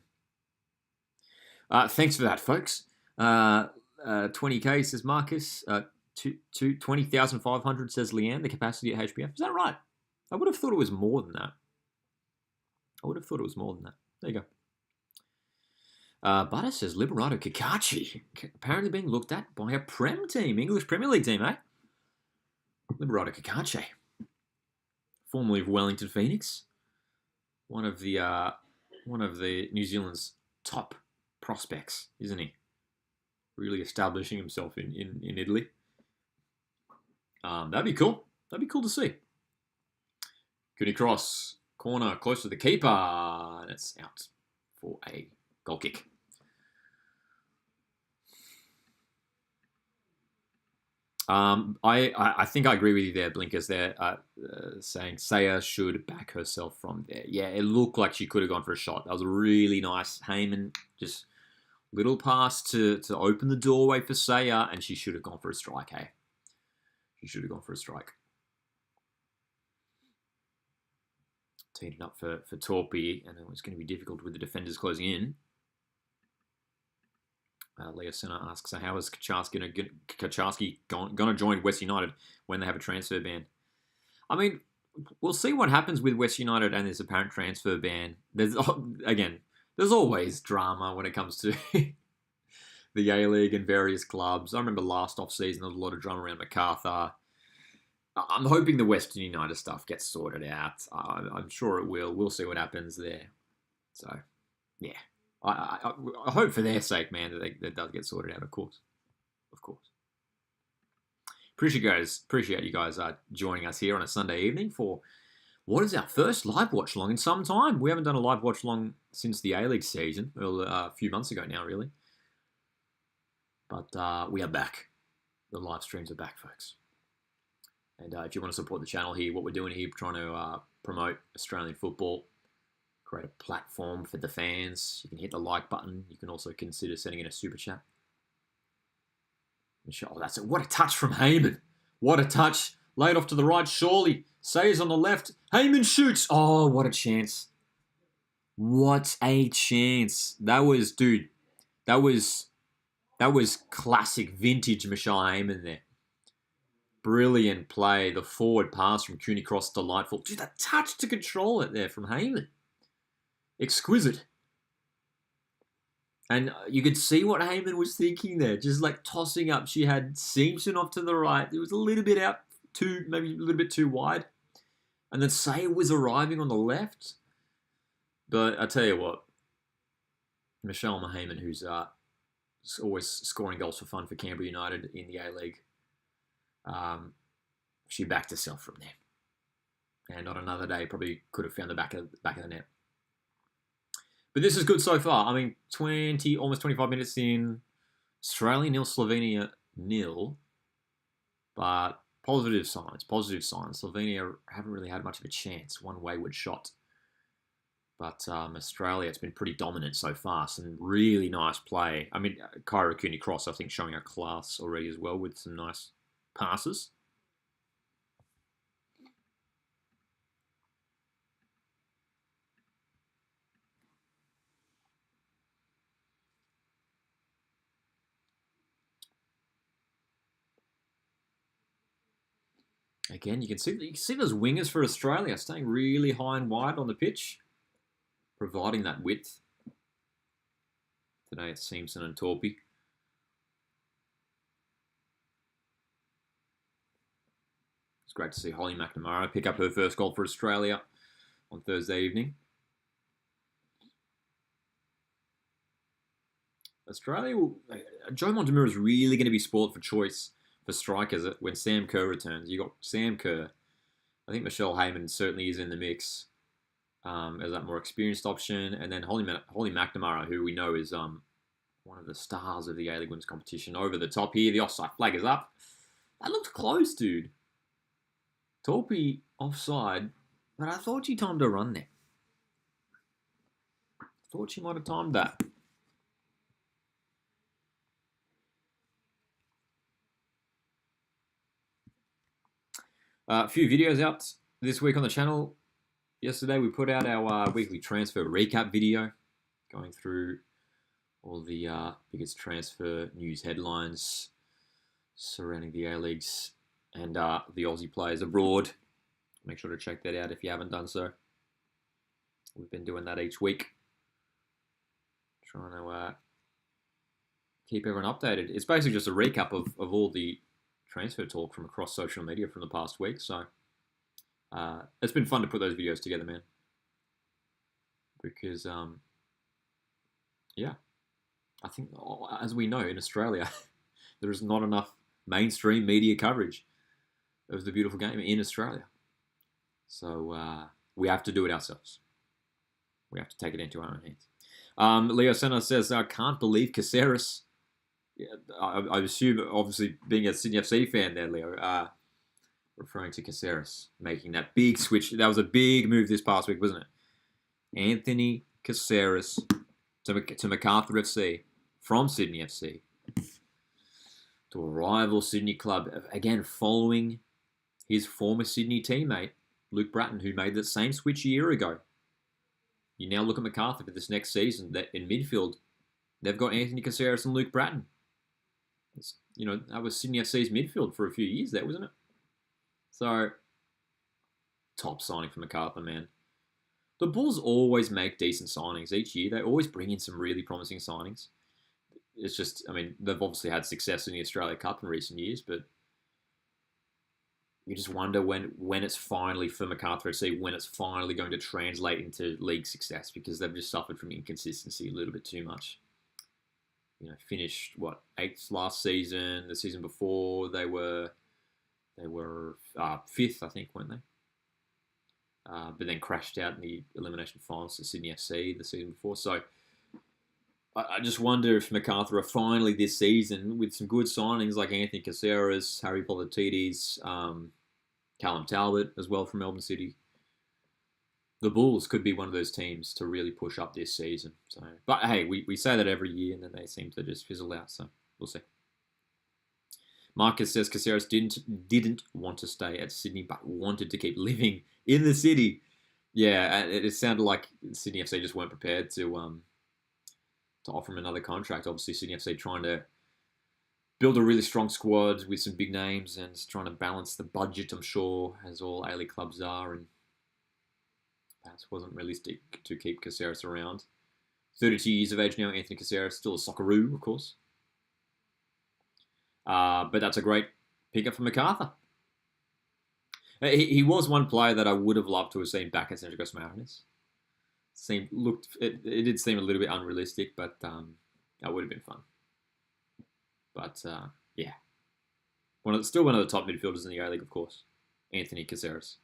Thanks for that, folks. 20K, says Marcus. 20,500, says Leanne, the capacity at HBF. Is that right? I would have thought it was more than that. There you go. Butter says Liberato Kakachi, apparently being looked at by a Prem team, English Premier League team, eh? Liberato Kakachi, formerly of Wellington Phoenix, one of the New Zealand's top prospects, isn't he? Really establishing himself in Italy. That'd be cool. That'd be cool to see. Cooney cross, corner, close to the keeper, and it's out for a goal kick. I think I agree with you there, Blinkers. There, saying Saya should back herself from there. Yeah, it looked like she could have gone for a shot. That was really nice. Heyman just little pass to open the doorway for Saya, and she should have gone for a strike. Hey, she should have gone for a strike. Teed it up for Torpy, and it was going to be difficult with the defenders closing in. Leo Senna asks, so how is Kaczarski going to join West United when they have a transfer ban? I mean, we'll see what happens with West United and this apparent transfer ban. There's always drama when it comes to the A-League and various clubs. I remember last off-season there was a lot of drama around MacArthur. I'm hoping the Western United stuff gets sorted out. I'm sure it will. We'll see what happens there. So, yeah. I hope for their sake, man, that that does get sorted out, of course. Of course. Appreciate you guys joining us here on a Sunday evening for what is our first live watch along in some time. We haven't done a live watch along since the A-League season, well, a few months ago now, really. But we are back. The live streams are back, folks. And if you want to support the channel here, what we're doing here, trying to promote Australian football, create a platform for the fans. You can hit the like button. You can also consider sending in a super chat. Oh, that's it. What a touch from Heyman. What a touch. Laid off to the right, surely. Sayers on the left. Heyman shoots. Oh, what a chance. What a chance. That was, dude, that was classic vintage Michelle Heyman there. Brilliant play. The forward pass from Cooney Cross, delightful. Dude, that touch to control it there from Heyman. Exquisite. And you could see what Heyman was thinking there, just like tossing up. She had Simpson off to the right. It was a little bit out maybe a little bit too wide. And then Say was arriving on the left. But I tell you what, Michelle Heyman, who's always scoring goals for fun for Canberra United in the A-League, she backed herself from there. And on another day, probably could have found the back of the net. But this is good so far. I mean, almost 25 minutes in. Australia 0, Slovenia 0. But positive signs. Slovenia haven't really had much of a chance. One wayward shot. But Australia, it's been pretty dominant so far. Some really nice play. I mean, Kyra Cooney Cross, I think, showing her class already as well with some nice passes. Again, you can see those wingers for Australia staying really high and wide on the pitch, providing that width. Today it's Simpson and Torpy. It's great to see Holly McNamara pick up her first goal for Australia on Thursday evening. Australia, Joe Montemurro is really going to be spoiled for choice for strikers when Sam Kerr returns. You got Sam Kerr. I think Michelle Heyman certainly is in the mix as that more experienced option, and then Holly McNamara, who we know is one of the stars of the A-League Women's competition. Over the top here, the offside flag is up. That looked close, dude. Torpy offside, but I thought she timed a run there. Thought she might have timed that. A few videos out this week on the channel. Yesterday we put out our weekly transfer recap video, going through all the biggest transfer news headlines surrounding the A-Leagues and the Aussie players abroad. Make sure to check that out if you haven't done so. We've been doing that each week, trying to keep everyone updated. It's basically just a recap of all the transfer talk from across social media from the past week. So it's been fun to put those videos together, man. Because, yeah, I think, as we know, in Australia, there is not enough mainstream media coverage of the beautiful game in Australia. So we have to do it ourselves. We have to take it into our own hands. Leo Senna says, I can't believe Caceres. Yeah, I assume, obviously, being a Sydney FC fan there, Leo, referring to Caceres, making that big switch. That was a big move this past week, wasn't it? Anthony Caceres to MacArthur FC from Sydney FC to a rival Sydney club. Again, following his former Sydney teammate, Luke Bratton, who made that same switch a year ago. You now look at MacArthur for this next season, that in midfield, they've got Anthony Caceres and Luke Bratton. You know, that was Sydney FC's midfield for a few years there, wasn't it? So, top signing for MacArthur, man. The Bulls always make decent signings each year. They always bring in some really promising signings. It's just, I mean, they've obviously had success in the Australia Cup in recent years, but you just wonder when it's finally, for MacArthur FC, when it's finally going to translate into league success, because they've just suffered from inconsistency a little bit too much. You know, finished, 8th last season. The season before, they were 5th, I think, weren't they? But then crashed out in the elimination finals to Sydney FC the season before. So I just wonder if MacArthur are finally this season, with some good signings like Anthony Caceres, Harry Politidis, Callum Talbot as well from Melbourne City. The Bulls could be one of those teams to really push up this season. So, but hey, we say that every year, and then they seem to just fizzle out. So we'll see. Marcus says Caceres didn't want to stay at Sydney, but wanted to keep living in the city. Yeah, and it sounded like Sydney FC just weren't prepared to offer him another contract. Obviously, Sydney FC trying to build a really strong squad with some big names and trying to balance the budget, I'm sure, as all A-League clubs are, and perhaps wasn't realistic to keep Caceres around. 32 years of age now, Anthony Caceres, still a Socceroo, of course. But that's a great pickup for MacArthur. He was one player that I would have loved to have seen back at Central Coast Mariners. It did seem a little bit unrealistic, but that would have been fun. But yeah, still one of the top midfielders in the A-League, of course, Anthony Caceres.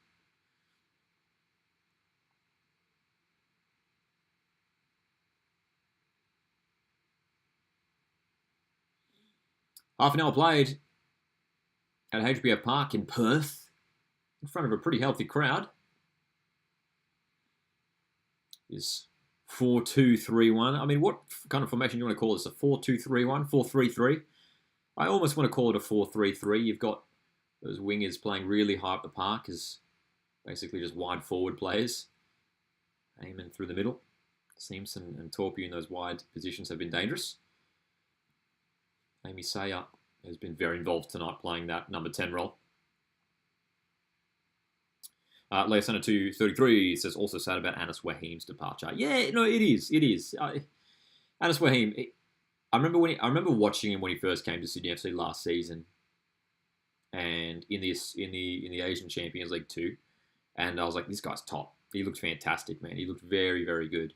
Half an hour played at HBF Park in Perth, in front of a pretty healthy crowd. Is 4-2-3-1. I mean, what kind of formation do you want to call this? A 4-2-3-1? 4-3-3? I almost want to call it a 4-3-3. You've got those wingers playing really high up the park as basically just wide forward players. Heyman through the middle. Simpson and Torpy in those wide positions have been dangerous. Amy Sayer has been very involved tonight playing that number 10 role. Leah Center 233 says also sad about Anas Wahim's departure. Yeah, no, it is. It is. Anas Wahim. I remember watching him when he first came to Sydney FC last season, and in the Asian Champions League 2, and I was like, this guy's top. He looked fantastic, man. He looked very, very good.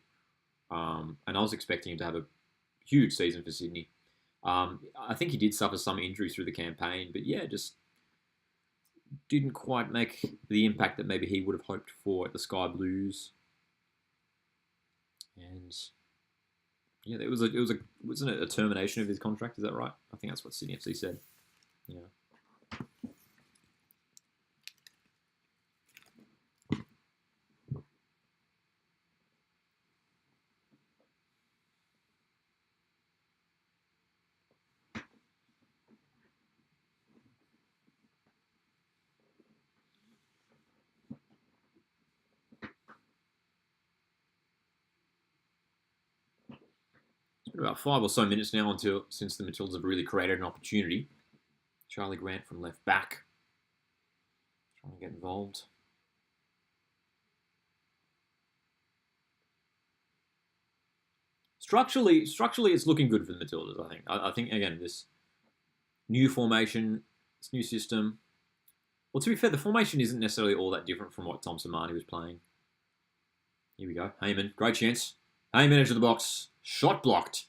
And I was expecting him to have a huge season for Sydney. I think he did suffer some injuries through the campaign, but yeah, just didn't quite make the impact that maybe he would have hoped for at the Sky Blues. And yeah, wasn't it a termination of his contract? Is that right? I think that's what Sydney FC said. Yeah. About 5 or so minutes now since the Matildas have really created an opportunity. Charlie Grant from left back trying to get involved. Structurally, it's looking good for the Matildas. I think again this new formation, this new system. Well, to be fair, the formation isn't necessarily all that different from what Tom Samani was playing. Here we go, Heyman, great chance. Heyman into the box. Shot blocked.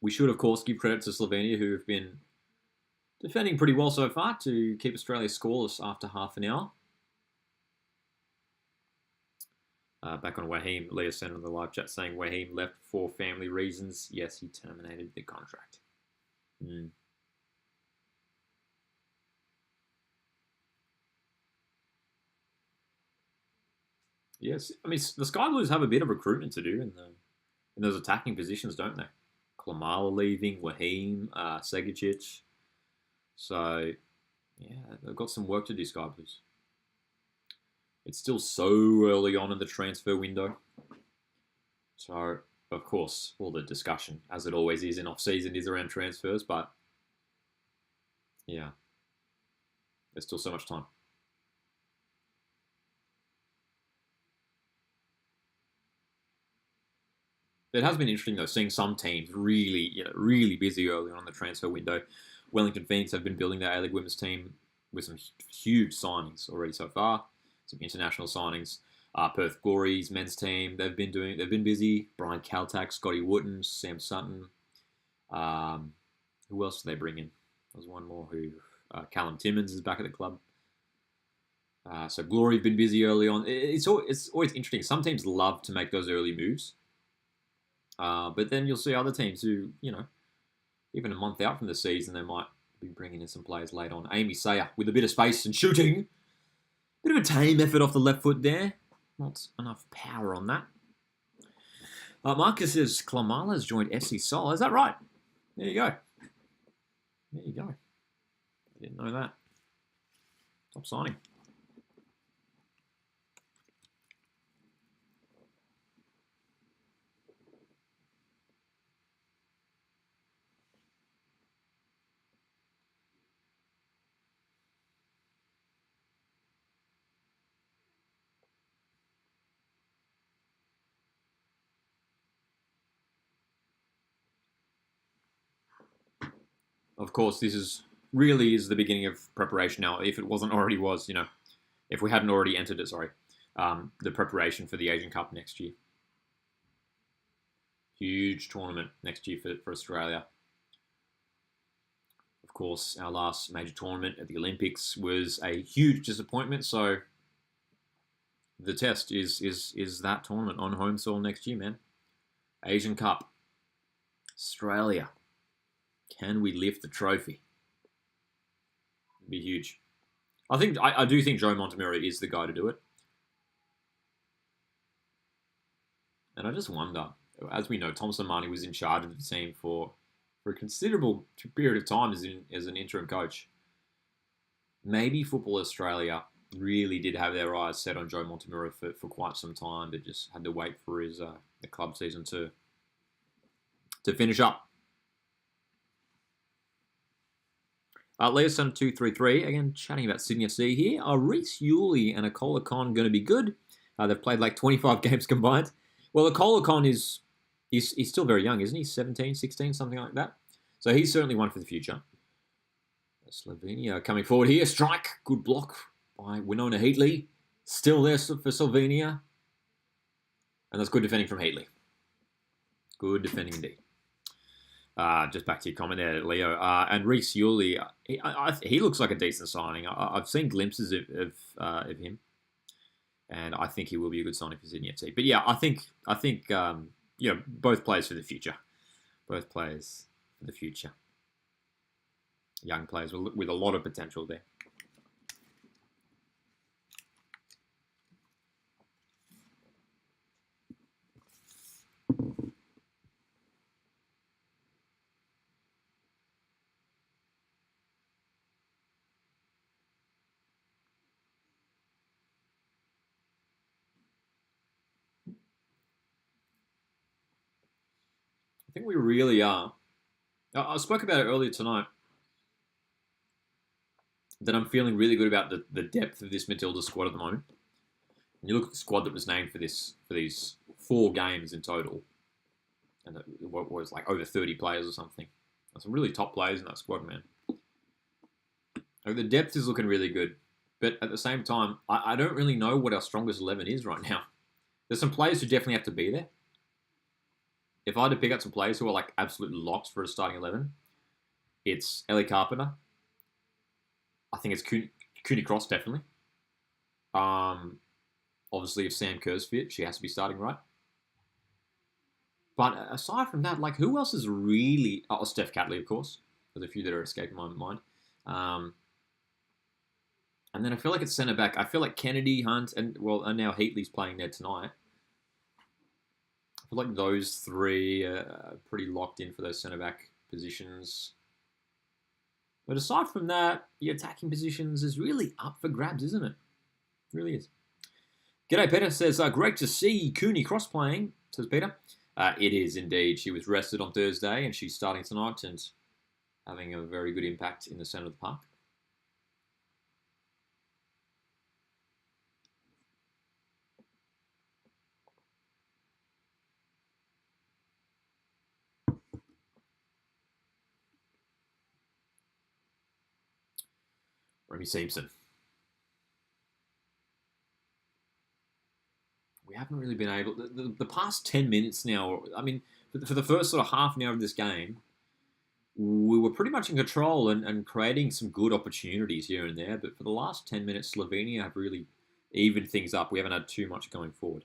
We should, of course, give credit to Slovenia, who have been defending pretty well so far to keep Australia scoreless after half an hour. Back on Wahim, Leah sent on the live chat saying Wahim left for family reasons. Yes, he terminated the contract. Yes, I mean the Sky Blues have a bit of recruitment to do in those attacking positions, don't they? Klamala leaving, Wahim, Segicic. So yeah, they've got some work to do, Sky Blues. It's still so early on in the transfer window. So of course, all the discussion, as it always is in off-season, is around transfers. But yeah, there's still so much time. It has been interesting though, seeing some teams really busy early on in the transfer window. Wellington Phoenix have been building their A-League women's team with some huge signings already so far. Some international signings. Perth Glory's men's team, they've been busy. Brian Kaltak, Scotty Wooten, Sam Sutton. Who else did they bring in? There's one more Callum Timmins is back at the club. So Glory have been busy early on. It's always interesting. Some teams love to make those early moves. But then you'll see other teams who, even a month out from the season, they might be bringing in some players late on. Amy Sayer with a bit of space and shooting. Bit of a tame effort off the left foot there. Not enough power on that. Marcus says Klamala's joined FC Sol. Is that right? There you go. There you go. Didn't know that. Top signing. of course, this really is the beginning of preparation now. If it wasn't already was, if we hadn't already entered it, sorry, the preparation for the Asian Cup next year. Huge tournament next year for Australia. Of course, our last major tournament at the Olympics was a huge disappointment. So the test is that tournament on home soil next year, man. Asian Cup, Australia. Can we lift the trophy? It'd be huge. I do think Joe Montemurro is the guy to do it. And I just wonder, as we know, Thompson Marnie was in charge of the team for a considerable period of time as an interim coach. Maybe Football Australia really did have their eyes set on Joe Montemurro for quite some time. They just had to wait for his the club season to finish up. Leoson 233 again chatting about Sydney FC here. Are Reece Yuli and Akola Khan going to be good? They've played like 25 games combined. Well, Akola Khan he's still very young, isn't he? 17, 16, something like that. So he's certainly one for the future. Slovenia coming forward here. Strike. Good block by Winona Heatley. Still there for Slovenia. And that's good defending from Heatley. Good defending indeed. Just back to your comment there, Leo. And Reece Yuli, he looks like a decent signing. I've seen glimpses of him. And I think he will be a good signing for Sydney FC. But yeah, I think both players for the future. Both players for the future. Young players with a lot of potential there. I think we really are. I spoke about it earlier tonight. That I'm feeling really good about the depth of this Matildas squad at the moment. When you look at the squad that was named for these 4 games in total, and what was like over 30 players or something. There's some really top players in that squad, man. The depth is looking really good, but at the same time, I don't really know what our strongest 11 is right now. There's some players who definitely have to be there. If I had to pick out some players who are like absolute locks for a starting 11, it's Ellie Carpenter. I think it's Cooney Cross, definitely. Obviously, if Sam Kerr's fit, she has to be starting, right? But aside from that, like, who else is really... Oh, Steph Catley, of course. There's a few that are escaping my mind. And then I feel like it's centre-back. I feel like Kennedy, Hunt, and now Heatley's playing there tonight. I feel like those 3 are pretty locked in for those centre-back positions. But aside from that, the attacking positions is really up for grabs, isn't it? It really is. G'day, Peter says, great to see Cooney Cross playing, says Peter. It is indeed. She was rested on Thursday and she's starting tonight and having a very good impact in the centre of the park. Remy Simpson. We haven't really been able... The past 10 minutes now, I mean, for the first sort of half an hour of this game, we were pretty much in control and creating some good opportunities here and there, but for the last 10 minutes, Slovenia have really evened things up. We haven't had too much going forward.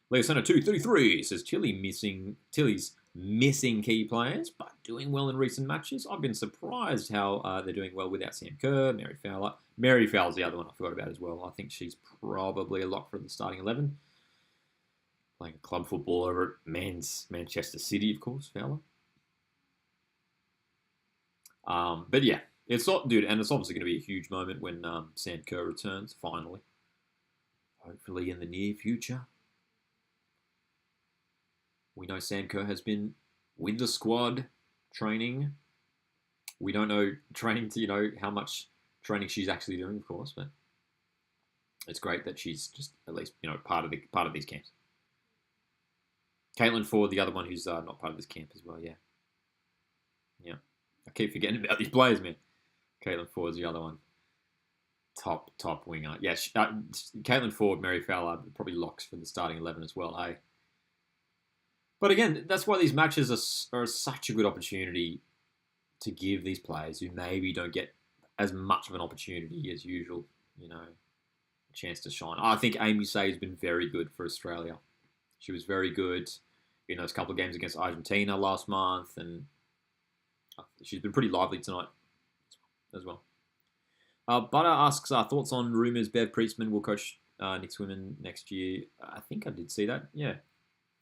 Leo Center 233 says Tilly's missing key players, but doing well in recent matches. I've been surprised how they're doing well without Sam Kerr, Mary Fowler. Mary Fowler's the other one I forgot about as well. I think she's probably a lock for the starting 11. Playing a club football over at Manchester City, of course, Fowler. But yeah, it's not, dude, and it's obviously going to be a huge moment when Sam Kerr returns, finally. Hopefully in the near future. We know Sam Kerr has been with the squad training. We don't know training to, how much training she's actually doing, of course, but it's great that she's just at least, part of these camps. Caitlin Ford, the other one who's not part of this camp as well, yeah. Yeah. I keep forgetting about these players, man. Caitlin Ford's the other one. Top winger. Yeah, Caitlin Ford, Mary Fowler, probably locks for the starting 11 as well, hey? But again, that's why these matches are such a good opportunity to give these players who maybe don't get as much of an opportunity as usual, a chance to shine. I think Amy Say has been very good for Australia. She was very good in those couple of games against Argentina last month, and she's been pretty lively tonight as well. Butter asks thoughts on rumours Bev Priestman will coach Nick's women next year. I think I did see that, yeah.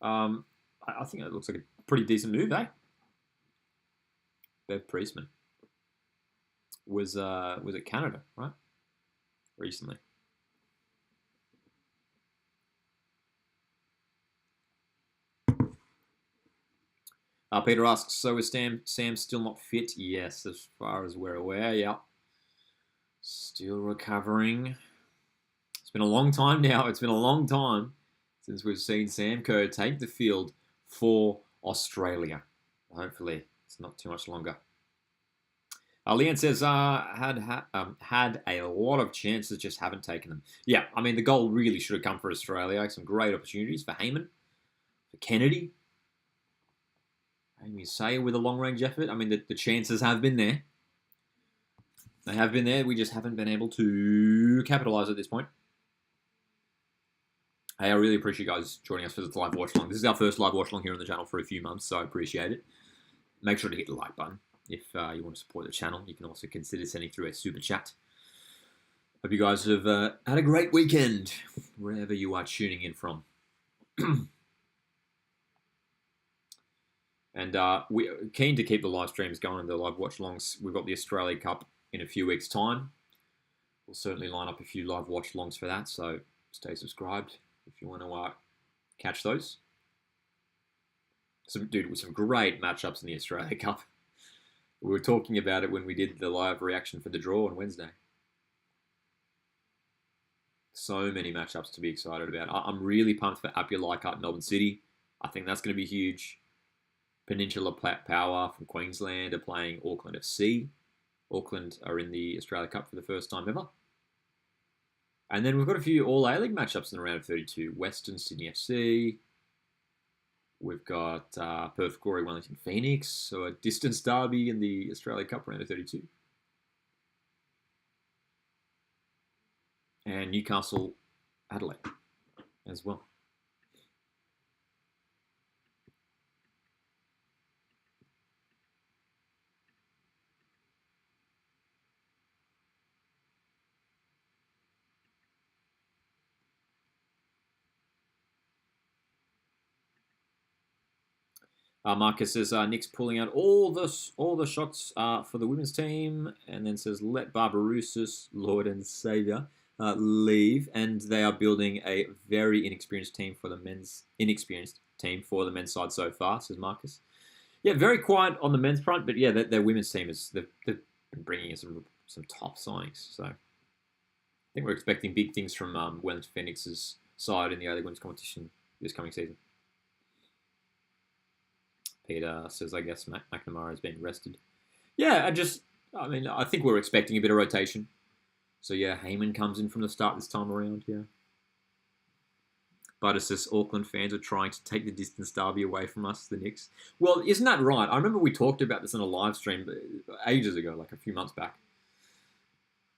I think it looks like a pretty decent move, eh? Bev Priestman was at Canada, right? Recently. Peter asks, so is Sam still not fit? Yes, as far as we're aware, yeah. Still recovering. It's been a long time now. It's been a long time since we've seen Sam Kerr take the field for Australia. Hopefully, it's not too much longer. Leanne says, had a lot of chances, just haven't taken them. Yeah, I mean, the goal really should have come for Australia. Some great opportunities for Heyman, for Kennedy. Amy Say with a long-range effort. I mean, the chances have been there. They have been there. We just haven't been able to capitalise at this point. Hey, I really appreciate you guys joining us for this live watch-along. This is our first live watch-along here on the channel for a few months, so I appreciate it. Make sure to hit the like button if you want to support the channel. You can also consider sending through a super chat. Hope you guys have had a great weekend, wherever you are tuning in from. And we're keen to keep the live streams going and the live watch-alongs. We've got the Australia Cup in a few weeks' time. We'll certainly line up a few live watch-alongs for that, so stay subscribed if you want to catch those. With some great matchups in the Australia Cup. We were talking about it when we did the live reaction for the draw on Wednesday. So many matchups to be excited about. I'm really pumped for Apia Leichhardt, Melbourne City. I think that's going to be huge. Peninsula Power from Queensland are playing Auckland FC. Auckland are in the Australia Cup for the first time ever. And then we've got a few All A-League matchups in the round of 32. Western Sydney FC. We've got Perth Glory, Wellington Phoenix. So a distance derby in the Australia Cup round of 32. And Newcastle Adelaide as well. Marcus says Nick's pulling out all the shots for the women's team, and then says let Barbarousis, Lord and Saviour, leave, and they are building a very inexperienced team for the men's side so far. Says Marcus. Yeah, very quiet on the men's front, but yeah, their women's team they've been bringing in some top signings. So I think we're expecting big things from Wellington Phoenix's side in the A-League women's competition this coming season. Peter says, I guess McNamara is being rested. Yeah, I think we're expecting a bit of rotation. So yeah, Heyman comes in from the start this time around, yeah. But it says Auckland fans are trying to take the distance derby away from us, the Knicks. Well, isn't that right? I remember we talked about this on a live stream ages ago, like a few months back.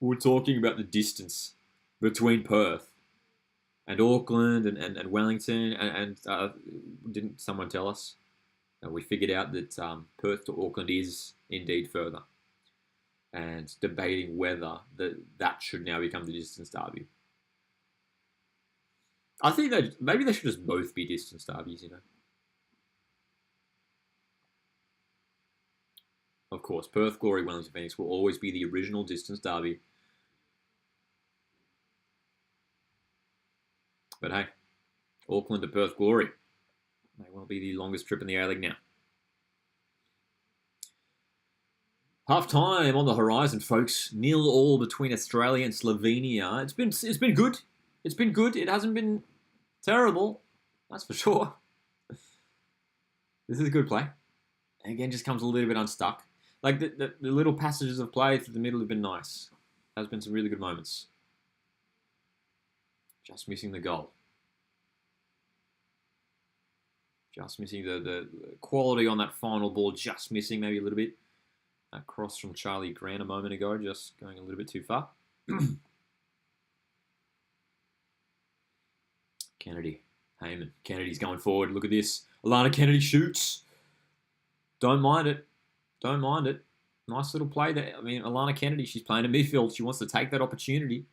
We were talking about the distance between Perth and Auckland and Wellington, and didn't someone tell us? We figured out that Perth to Auckland is indeed further, and debating whether that should now become the distance derby. I think that maybe they should just both be distance derbies, Of course, Perth Glory, Wellington Phoenix will always be the original distance derby. But hey, Auckland to Perth Glory may well be the longest trip in the A-League now. Half-time on the horizon, folks. 0-0 between Australia and Slovenia. It's been good. It's been good. It hasn't been terrible. That's for sure. This is a good play. Again, just comes a little bit unstuck. Like the little passages of play through the middle have been nice. There's been some really good moments. Just missing the goal. Just missing the quality on that final ball. Just missing maybe a little bit. That cross from Charlie Grant a moment ago, just going a little bit too far. Kennedy. Heyman. Kennedy's going forward. Look at this. Alana Kennedy shoots. Don't mind it. Don't mind it. Nice little play there. I mean, Alana Kennedy, she's playing in midfield. She wants to take that opportunity.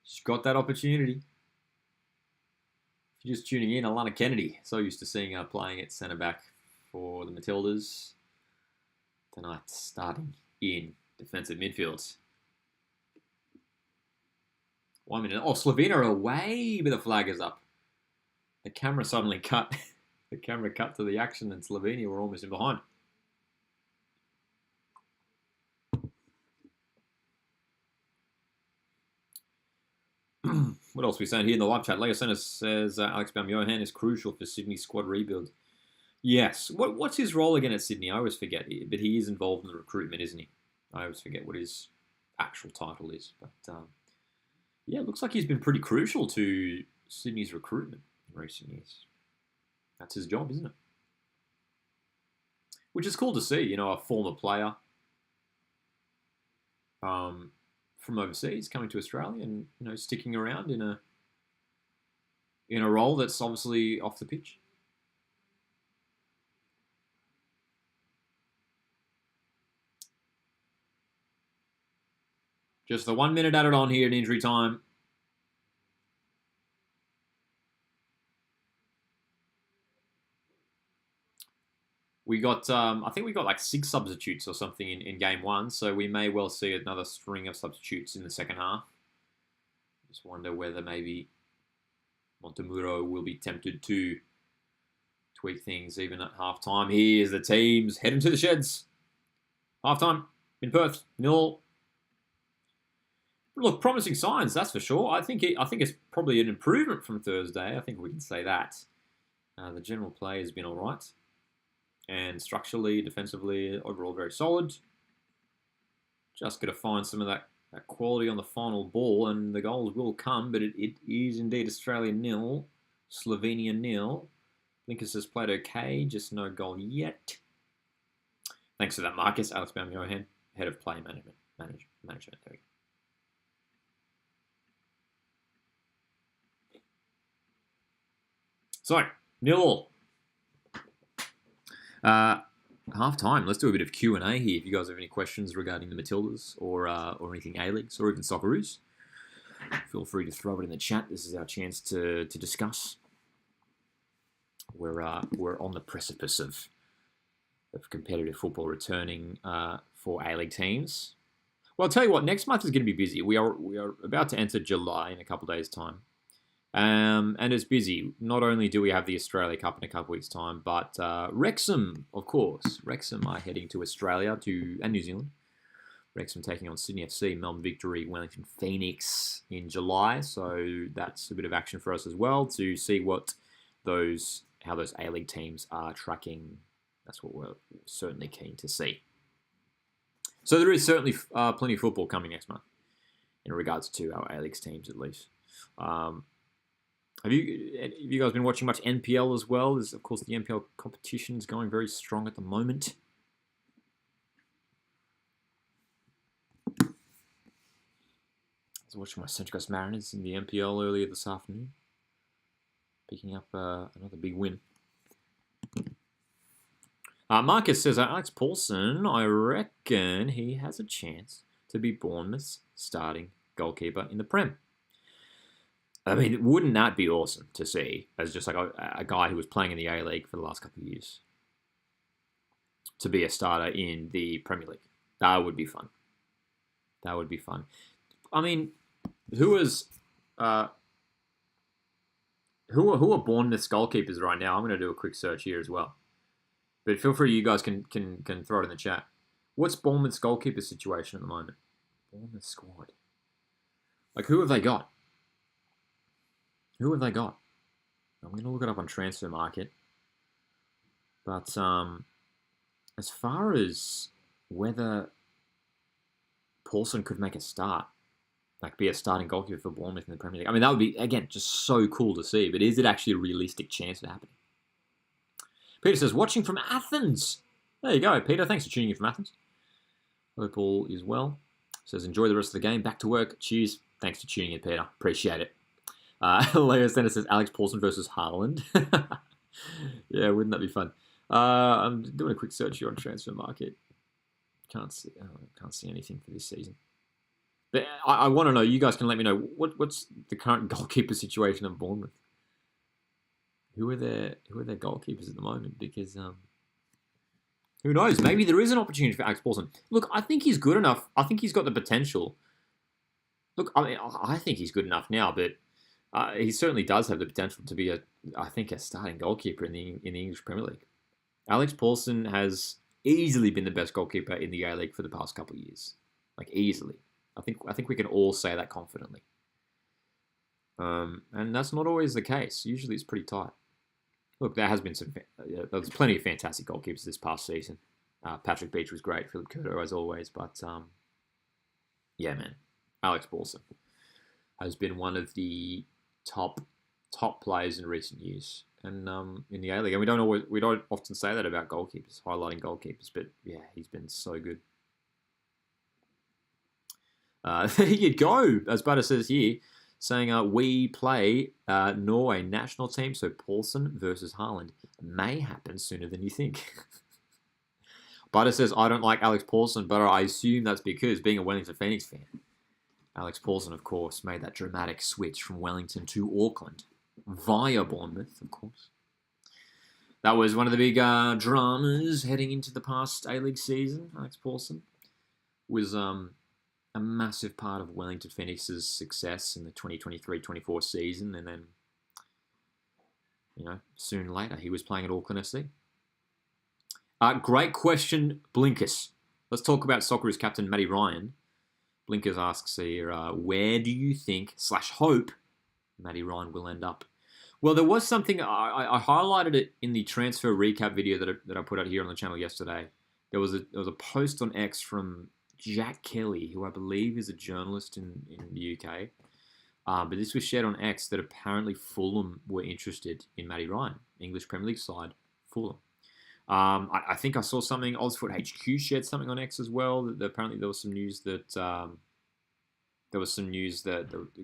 She's got that opportunity. If you're just tuning in, Alana Kennedy. So used to seeing her playing at centre-back for the Matildas. Tonight, starting in defensive midfield. 1 minute. Oh, Slovenia are away, but the flag is up. The camera suddenly cut. The camera cut to the action, and Slovenia were almost in behind. What else are we saying here in the live chat? Lego Center says Alex Baum-Johan is crucial for Sydney's squad rebuild. Yes. What's his role again at Sydney? I always forget. But he is involved in the recruitment, isn't he? I always forget what his actual title is. But yeah, it looks like he's been pretty crucial to Sydney's recruitment in recent years. That's his job, isn't it? Which is cool to see, you know, a former player from overseas coming to Australia and, you know, sticking around in a role that's obviously off the pitch. Just the 1 minute added on here in injury time. We got, I think we got like 6 substitutes or something in game 1, so we may well see another string of substitutes in the second half. Just wonder whether maybe Montemurro will be tempted to tweak things even at halftime. Here's the teams heading to the sheds. Halftime in Perth, 0. Look, promising signs, that's for sure. I think it's probably an improvement from Thursday. I think we can say that. The general play has been all right. And structurally, defensively, overall very solid. Just got to find some of that quality on the final ball, and the goals will come, but it is indeed Australia 0, Slovenia 0. Linkus has played okay, just no goal yet. Thanks for that, Marcus. Alex Baum-Johan, head of play management. There we go. So, 0. Half time. Let's do a bit of Q&A here. If you guys have any questions regarding the Matildas or anything A-Leagues or even Socceroos, feel free to throw it in the chat. This is our chance to discuss. We're on the precipice of competitive football returning for A-League teams. Well, I'll tell you what. Next month is going to be busy. We are about to enter July in a couple of days' time. And it's busy. Not only do we have the Australia Cup in a couple of weeks' time, but Wrexham, of course. Wrexham are heading to Australia and New Zealand. Wrexham taking on Sydney FC, Melbourne Victory, Wellington Phoenix in July. So that's a bit of action for us as well to see how those A-League teams are tracking. That's what we're certainly keen to see. So there is certainly plenty of football coming next month in regards to our A-League teams at least. Have you guys been watching much NPL as well? There's, of course, the NPL competition is going very strong at the moment. I was watching my Central Coast Mariners in the NPL earlier this afternoon, picking up another big win. Marcus says, Alex Paulson, I reckon he has a chance to be Bournemouth's starting goalkeeper in the Prem. I mean, wouldn't that be awesome to see as just like a guy who was playing in the A-League for the last couple of years to be a starter in the Premier League? That would be fun. That would be fun. I mean, who are Bournemouth's goalkeepers right now? I'm going to do a quick search here as well. But feel free, you guys can throw it in the chat. What's Bournemouth's goalkeeper situation at the moment? Bournemouth squad. Like, who have they got? Who have they got? I'm going to look it up on Transfer Market. But as far as whether Paulson could make a start, like be a starting goalkeeper for Bournemouth in the Premier League. I mean, that would be, again, just so cool to see. But is it actually a realistic chance of happening? Peter says, watching from Athens. There you go, Peter. Thanks for tuning in from Athens. Hope all is well. Says, enjoy the rest of the game. Back to work. Cheers. Thanks for tuning in, Peter. Appreciate it. Leo Center says, Alex Paulson versus Haaland. Yeah, wouldn't that be fun? I'm doing a quick search here on Transfer Market. Can't see anything for this season. But I want to know, you guys can let me know, what's the current goalkeeper situation at Bournemouth? Who are their goalkeepers at the moment? Because who knows? Maybe there is an opportunity for Alex Paulson. Look, I think he's good enough. I think he's got the potential. Look, I mean, I think he's good enough now, but he certainly does have the potential to be a starting goalkeeper in the English Premier League. Alex Paulson has easily been the best goalkeeper in the A-League for the past couple of years. Like, easily. I think we can all say that confidently. And that's not always the case. Usually it's pretty tight. Look, there's plenty of fantastic goalkeepers this past season. Patrick Beach was great, Philip Curto as always, but yeah, man, Alex Paulson has been one of the top players in recent years, and in the A-League. And we don't often say that about goalkeepers, highlighting goalkeepers, but yeah, he's been so good. There you go, as Butter says here, saying we play Norway national team, so Paulson versus Haaland may happen sooner than you think. Butter says, I don't like Alex Paulson, but I assume that's because being a Wellington Phoenix fan. Alex Paulson, of course, made that dramatic switch from Wellington to Auckland via Bournemouth, of course. That was one of the big dramas heading into the past A-League season. Alex Paulson was a massive part of Wellington Phoenix's success in the 2023-24 season, and then, soon later he was playing at Auckland FC. Great question, Blinkers. Let's talk about Socceroos captain Matty Ryan. Blinkers asks here, where do you think / hope Matty Ryan will end up? Well, there was something, I highlighted it in the transfer recap video that I put out here on the channel yesterday. There was a post on X from Jack Kelly, who I believe is a journalist in the UK. But this was shared on X that apparently Fulham were interested in Matty Ryan, English Premier League side, Fulham. I think I saw something, Ozfoot HQ shared something on X as well, that apparently there was some news that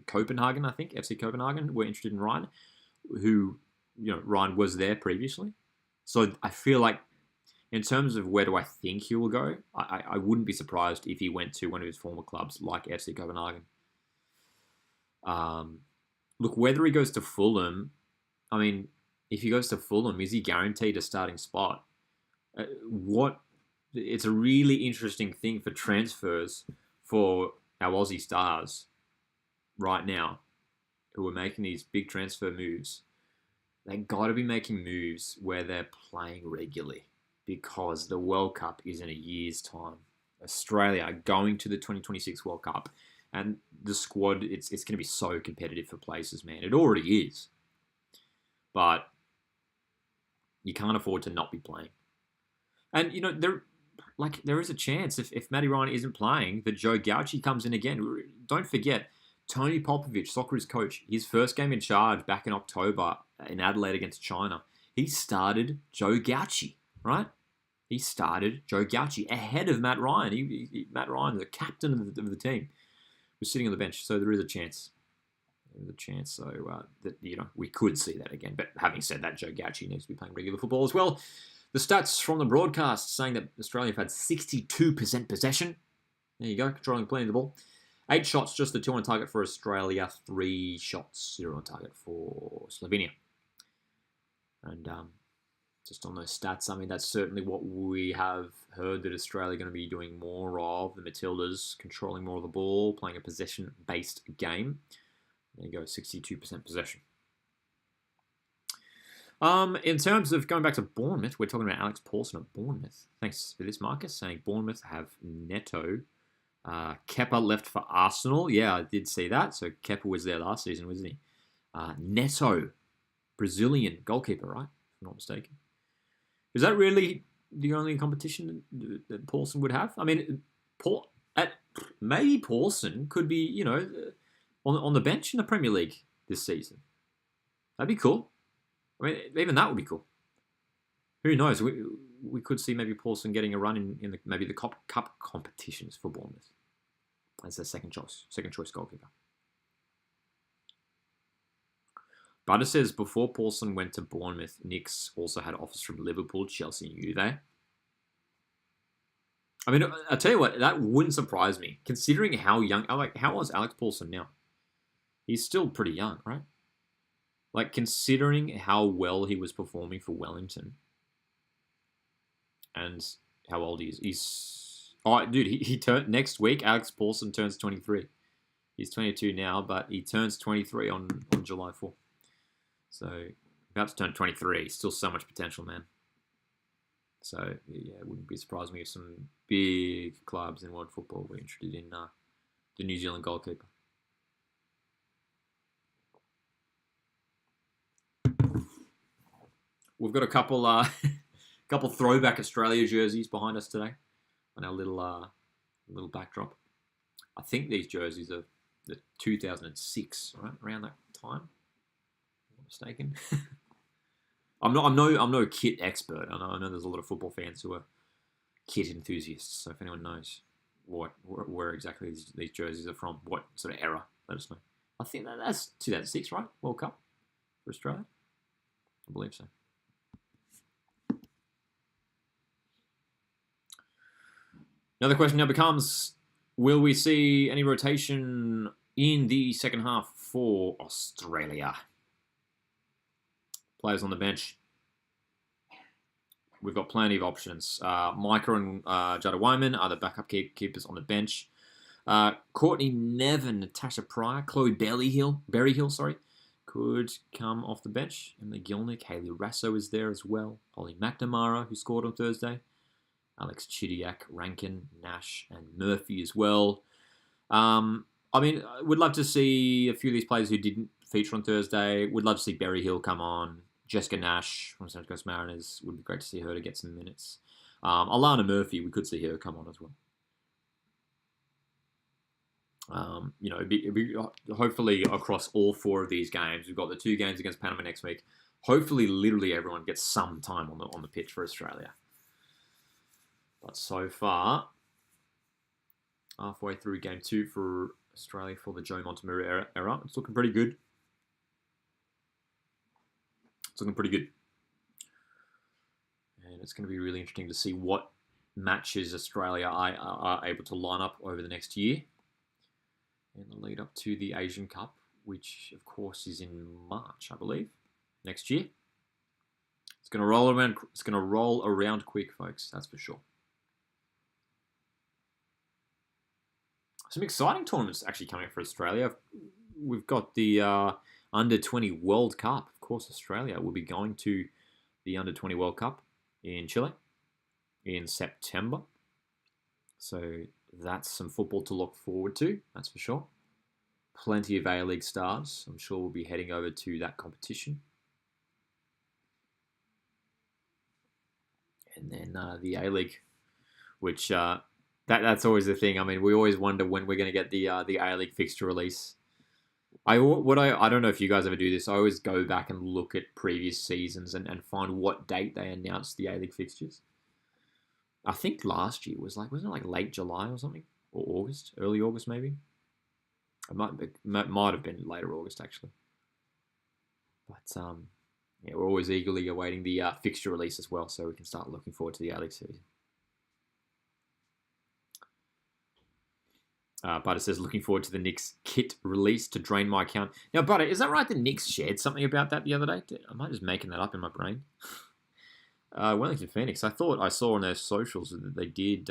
Copenhagen, I think, FC Copenhagen, were interested in Ryan, who, Ryan was there previously. So I feel like, in terms of where do I think he will go, I wouldn't be surprised if he went to one of his former clubs like FC Copenhagen. Look, whether he goes to Fulham, I mean, if he goes to Fulham, is he guaranteed a starting spot? It's a really interesting thing for transfers for our Aussie stars right now who are making these big transfer moves. They've got to be making moves where they're playing regularly, because the World Cup is in a year's time. Australia are going to the 2026 World Cup, and the squad, it's going to be so competitive for places, man. It already is. But you can't afford to not be playing. And, there is a chance if Matty Ryan isn't playing, that Joe Gauci comes in again. Don't forget, Tony Popovich, Socceroos coach, his first game in charge back in October in Adelaide against China, he started Joe Gauci, right? He started Joe Gauci ahead of Matt Ryan. Matt Ryan, the captain of the team, was sitting on the bench. So there is a chance. That we could see that again. But having said that, Joe Gauci needs to be playing regular football as well. The stats from the broadcast saying that Australia have had 62% possession. There you go, controlling plenty of the ball. 8 shots, just the 2 on target for Australia. 3 shots, 0 on target for Slovenia. And just on those stats, I mean, that's certainly what we have heard that Australia are going to be doing more of. The Matildas controlling more of the ball, playing a possession-based game. There you go, 62% possession. In terms of going back to Bournemouth, we're talking about Alex Paulson at Bournemouth. Thanks for this, Marcus, saying Bournemouth have Neto. Kepa left for Arsenal. Yeah, I did see that. So Kepa was there last season, wasn't he? Neto, Brazilian goalkeeper, right? If I'm not mistaken. Is that really the only competition that Paulson would have? I mean, maybe Paulson could be, on the bench in the Premier League this season. That'd be cool. I mean, even that would be cool. Who knows? We could see maybe Paulson getting a run in maybe the cup competitions for Bournemouth as their second choice goalkeeper. Butter says before Paulson went to Bournemouth, Knicks also had offers from Liverpool, Chelsea, and Juve. I mean, I'll tell you what, that wouldn't surprise me, considering how young. How old is Alex Paulson now? He's still pretty young, right? Like, considering how well he was performing for Wellington, and how old he is. He turned next week. Alex Paulson turns 23. He's 22 now, but he turns 23 on July 4th. So, about to turn 23. Still so much potential, man. So, yeah, it wouldn't be surprising me if some big clubs in world football were interested in the New Zealand goalkeeper. We've got a couple throwback Australia jerseys behind us today on our little backdrop. I think these jerseys are the 2006, right? Around that time. If I'm not mistaken. I'm no kit expert. I know there's a lot of football fans who are kit enthusiasts. So if anyone knows where exactly these jerseys are from, what sort of era, let us know. I think that's 2006, right? World Cup for Australia. I believe so. Another question now becomes, will we see any rotation in the second half for Australia? Players on the bench. We've got plenty of options. Micah and Jada Wyman are the backup keepers on the bench. Courtney Nevin, Natasha Pryor, Chloe Berryhill, could come off the bench. Emily Gilnick, Hayley Rasso is there as well. Holly McNamara, who scored on Thursday. Alex Chidiak, Rankin, Nash, and Murphy as well. I mean, we'd love to see a few of these players who didn't feature on Thursday. We'd love to see Berryhill come on. Jessica Nash from Central Coast Mariners. Would be great to see her to get some minutes. Alana Murphy, we could see her come on as well. It'd be hopefully across all four of these games. We've got the 2 games against Panama next week. Hopefully, literally everyone gets some time on the pitch for Australia. But so far, halfway through game 2 for Australia for the Joe Montemurro era, it's looking pretty good. And it's going to be really interesting to see what matches Australia are able to line up over the next year in the lead up to the Asian Cup, which of course is in March, I believe, next year. It's going to roll around. It's going to roll around quick, folks. That's for sure. Some exciting tournaments actually coming for Australia. We've got the Under-20 World Cup. Of course, Australia will be going to the Under-20 World Cup in Chile in September. So that's some football to look forward to, that's for sure. Plenty of A-League stars. I'm sure we'll be heading over to that competition. And then the A-League, which that's always the thing. I mean, we always wonder when we're going to get the A-League fixture release. I don't know if you guys ever do this. I always go back and look at previous seasons and find what date they announced the A-League fixtures. I think last year wasn't it like late July or something? Or August? Early August maybe? It might have been later August actually. But yeah, we're always eagerly awaiting the fixture release as well, so we can start looking forward to the A-League season. Butter says, looking forward to the Knicks kit release to drain my account. Now, Butter, is that right? The Knicks shared something about that the other day? Am I just making that up in my brain? Wellington Phoenix. I thought I saw on their socials that they did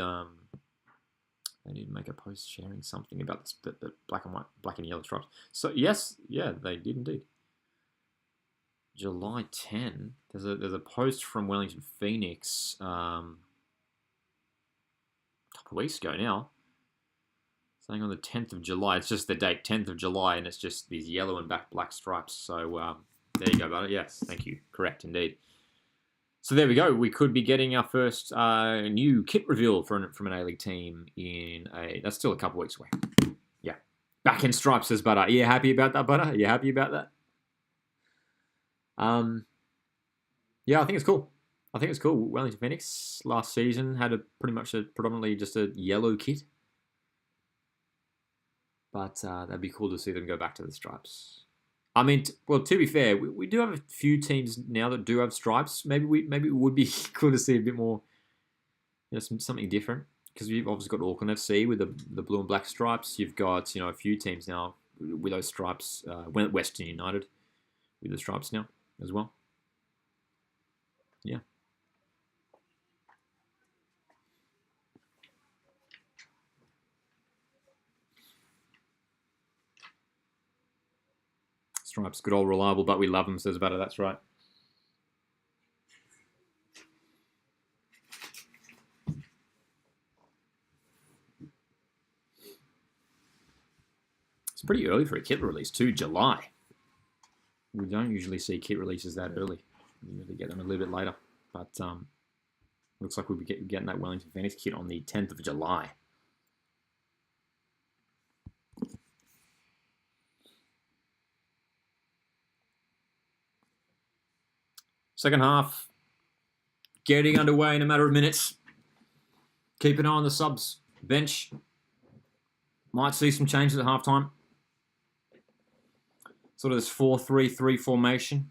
make a post sharing something about the black and yellow stripes. So yes, yeah, they did indeed. July 10. There's a post from Wellington Phoenix a couple of weeks ago now. Saying on the 10th of July, it's just the date, 10th of July, and it's just these yellow and black stripes. So there you go, buddy. Yes, thank you. Correct, indeed. So there we go. We could be getting our first new kit reveal from an A-League team in a... That's still a couple weeks away. Yeah. Back in stripes, says Butter. You happy about that, Butter? You happy about that? Yeah, I think it's cool. I think it's cool. Wellington Phoenix last season had predominantly just a yellow kit. But that'd be cool to see them go back to the stripes. I mean, well, to be fair, we do have a few teams now that do have stripes. Maybe it would be cool to see a bit more, something different. Because you've obviously got Auckland FC with the blue and black stripes. You've got a few teams now with those stripes. Western United with the stripes now as well. Yeah. Stripes, good old reliable, but we love them, says Butter. That's right. It's pretty early for a kit release too, July. We don't usually see kit releases that early. We usually get them a little bit later. But looks like we'll be getting that Wellington Phoenix kit on the 10th of July. Second half getting underway in a matter of minutes. Keep an eye on the subs bench. Might see some changes at halftime. Sort of this 4-3-3 formation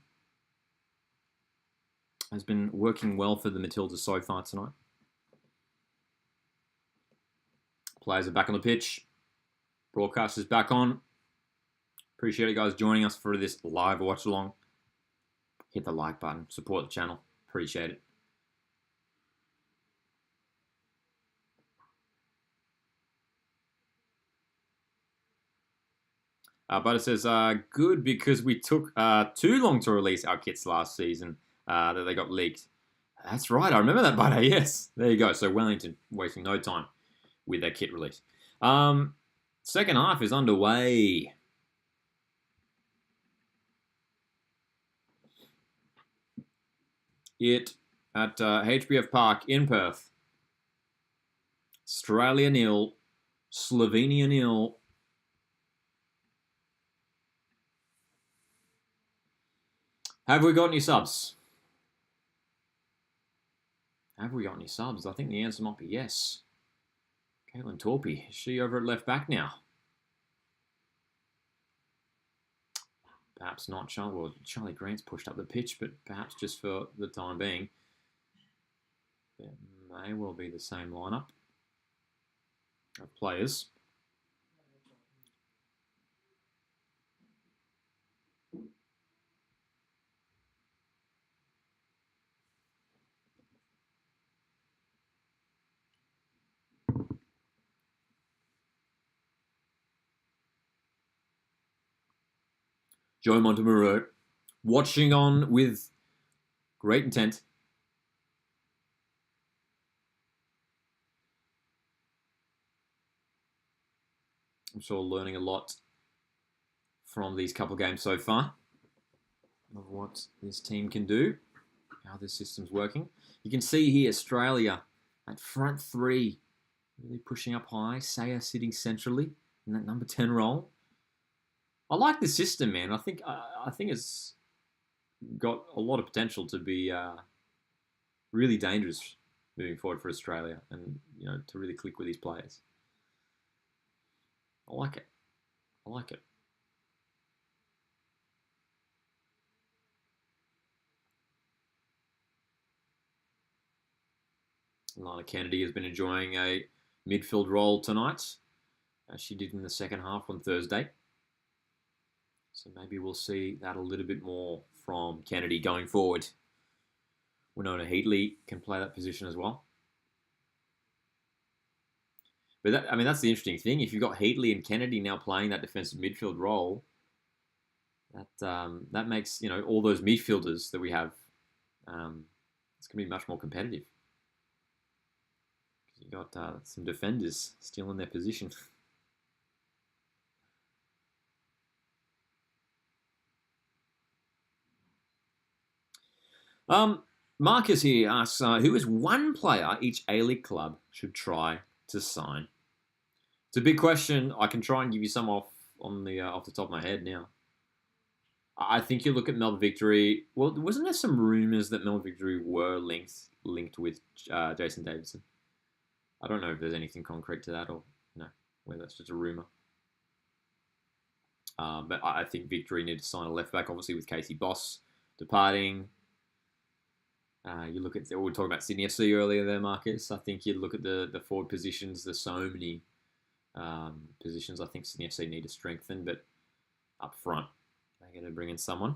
has been working well for the Matildas so far tonight. Players are back on the pitch. Broadcast is back on. Appreciate you guys joining us for this live watch along. Hit the like button. Support the channel. Appreciate it. But it says, good because we took too long to release our kits last season that they got leaked. That's right. I remember that, Butter. Yes. There you go. So Wellington wasting no time with their kit release. Second half is underway. It at HBF Park in Perth. Australia 0, Slovenia 0. Have we got any subs? Have we got any subs? I think the answer might be yes. Caitlin Torpey, is she over at left back now? Perhaps not. Charlie Grant's pushed up the pitch, but perhaps just for the time being. It may well be the same lineup of players. Joe Montemurro, watching on with great intent. I'm sure learning a lot from these couple of games so far of what this team can do, how this system's working. You can see here Australia at front three, really pushing up high. Saya sitting centrally in that number 10 role. I like the system, man. I think it's got a lot of potential to be really dangerous moving forward for Australia, and to really click with these players. I like it. I like it. Lana Kennedy has been enjoying a midfield role tonight, as she did in the second half on Thursday. So maybe we'll see that a little bit more from Kennedy going forward. Winona Heatley can play that position as well. But that's the interesting thing. If you've got Heatley and Kennedy now playing that defensive midfield role, that makes all those midfielders that we have, it's going to be much more competitive. Because you've got some defenders still in their position. Marcus here asks, who is one player each A-League club should try to sign? It's a big question. I can try and give you some off the top of my head now. I think you look at Melbourne Victory. Well, wasn't there some rumours that Melbourne Victory were linked with Jason Davidson? I don't know if there's anything concrete to that or no, whether that's just a rumour. But I think Victory need to sign a left back, obviously with Casey Boss departing. You look at, we were talking about Sydney FC earlier there, Marcus. I think you look at the forward positions. There's so many positions I think Sydney FC need to strengthen, but up front, they're going to bring in someone.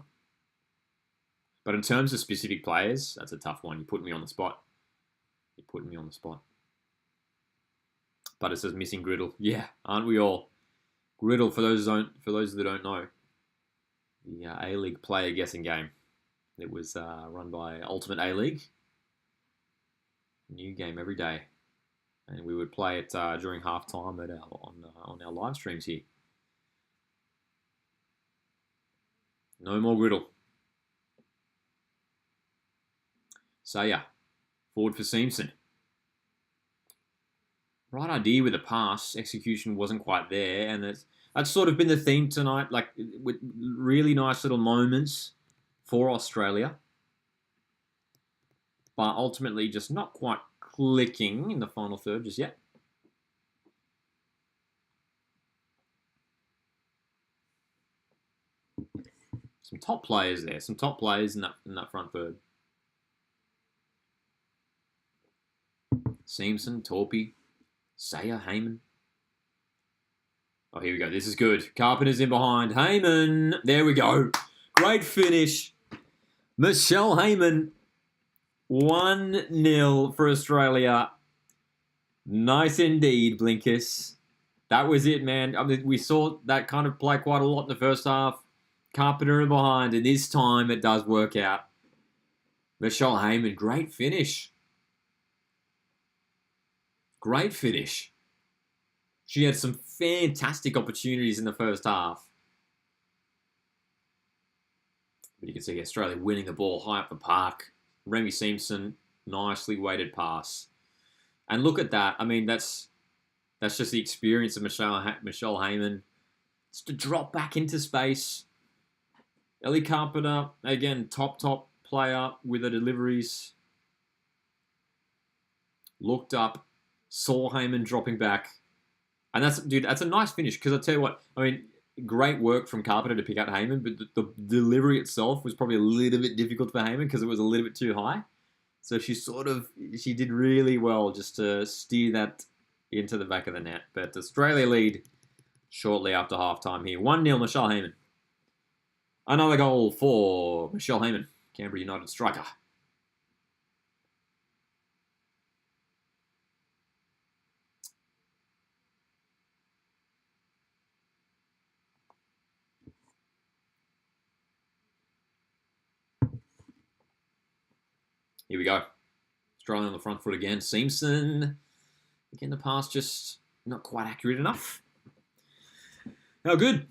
But in terms of specific players, that's a tough one. You put me on the spot. You're putting me on the spot. But it says missing Griddle. Yeah, aren't we all? Griddle, for those that don't know, the A-League player guessing game. It was run by Ultimate A-League. New game every day. And we would play it during halftime on our live streams here. No more Griddle. So yeah, forward for Simpson. Right idea with the pass, execution wasn't quite there, and that's sort of been the theme tonight, like with really nice little moments for Australia, but ultimately just not quite clicking in the final third just yet. Some top players there, some top players in that front third. Simpson, Torpy, Sayer, Heyman. Oh, here we go. This is good. Carpenter's in behind. Heyman. There we go. Great finish. Michelle Heyman. 1-0 for Australia. Nice indeed, Blinkus. That was it, man. I mean, we saw that kind of play quite a lot in the first half. Carpenter in behind, and this time it does work out. Michelle Heyman, great finish. Great finish. She had some fantastic opportunities in the first half. But you can see Australia winning the ball high up the park. Remy Simpson, nicely weighted pass. And look at that. I mean, that's just the experience of Michelle Heyman. It's to drop back into space. Ellie Carpenter, again, top player with the deliveries. Looked up, saw Heyman dropping back. And that's a nice finish, because I tell you what, I mean, great work from Carpenter to pick out Heyman, but the delivery itself was probably a little bit difficult for Heyman because it was a little bit too high. So she did really well just to steer that into the back of the net. But Australia lead shortly after halftime here. 1-0 Michelle Heyman. Another goal for Michelle Heyman, Canberra United striker. Here we go. Australia on the front foot again. Simpson. Again, the pass just not quite accurate enough. How good.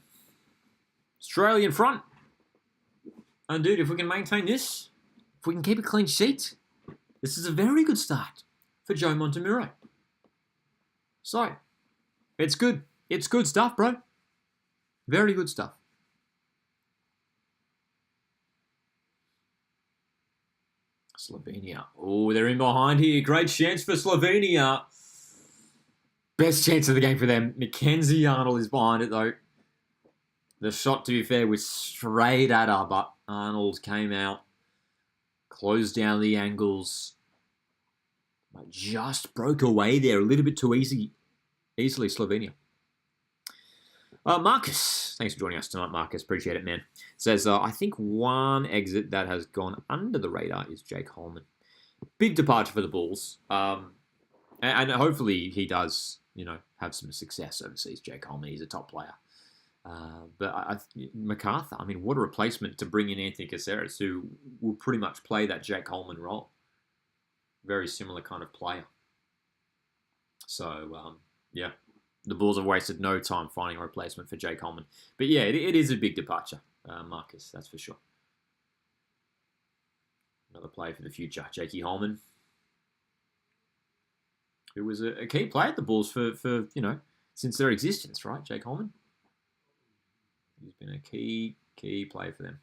Australia in front. And dude, if we can maintain this, if we can keep a clean sheet, this is a very good start for Joe Montemurro. So, it's good. It's good stuff, bro. Very good stuff. Slovenia. Oh, they're in behind here. Great chance for Slovenia. Best chance of the game for them. Mackenzie Arnold is behind it, though. The shot, to be fair, was straight at her, but Arnold came out, closed down the angles, but just broke away there a little bit too easily, Slovenia. Marcus, thanks for joining us tonight, Marcus. Appreciate it, man. Says, I think one exit that has gone under the radar is Jake Holman. Big departure for the Bulls. And hopefully he does, have some success overseas, Jake Holman. He's a top player. But MacArthur, I mean, what a replacement to bring in Anthony Caceres, who will pretty much play that Jake Holman role. Very similar kind of player. So, yeah. The Bulls have wasted no time finding a replacement for Jake Holman. But yeah, it is a big departure, Marcus, that's for sure. Another player for the future, Jakey Holman, who was a key player at the Bulls for since their existence, right? Jake Holman. He's been a key player for them.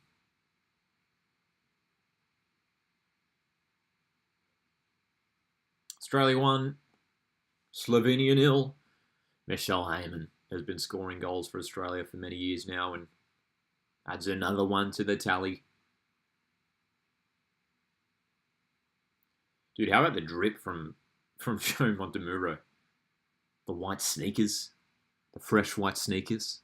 Australia 1, Slovenia 0. Michelle Heyman has been scoring goals for Australia for many years now and adds another one to the tally. Dude, how about the drip from Joe Montemurro? The white sneakers. The fresh white sneakers.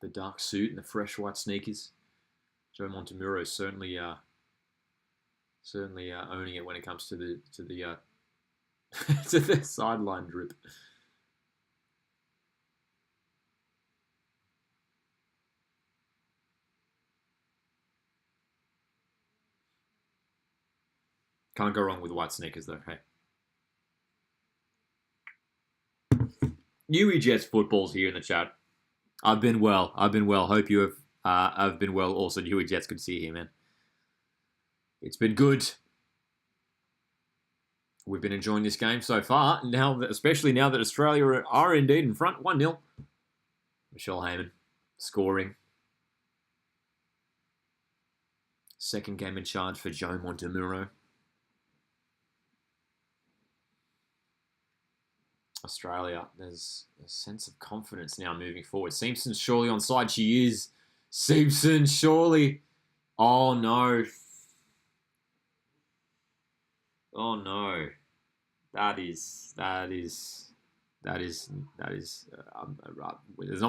The dark suit and the fresh white sneakers. Joe Montemurro certainly owning it when it comes to the to the sideline drip. Can't go wrong with white sneakers though, hey. Newey Jets footballs here in the chat. I've been well. Hope you have been well. Also, Newey Jets, good to see you here, man. It's been good. We've been enjoying this game so far. Especially now that Australia are indeed in front, 1-0. Michelle Heyman scoring. Second game in charge for Joe Montemurro. Australia, there's a sense of confidence now moving forward. Simpson's surely onside. She is. Simpson, surely. Oh, no. Oh, no. There's not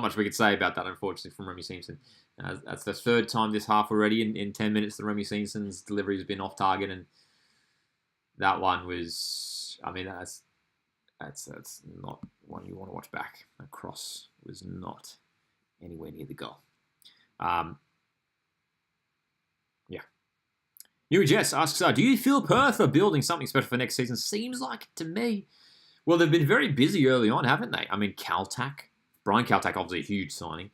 much we could say about that, unfortunately, from Remy Simpson. That's the third time this half already. In 10 minutes, the Remy Simpson's delivery has been off target, and that one was, that's not one you want to watch back. That cross was not anywhere near the goal. Yeah. Newey Jess asks, do you feel Perth are building something special for next season? Seems like it to me. Well, they've been very busy early on, haven't they? Brian Kaltak, obviously a huge signing.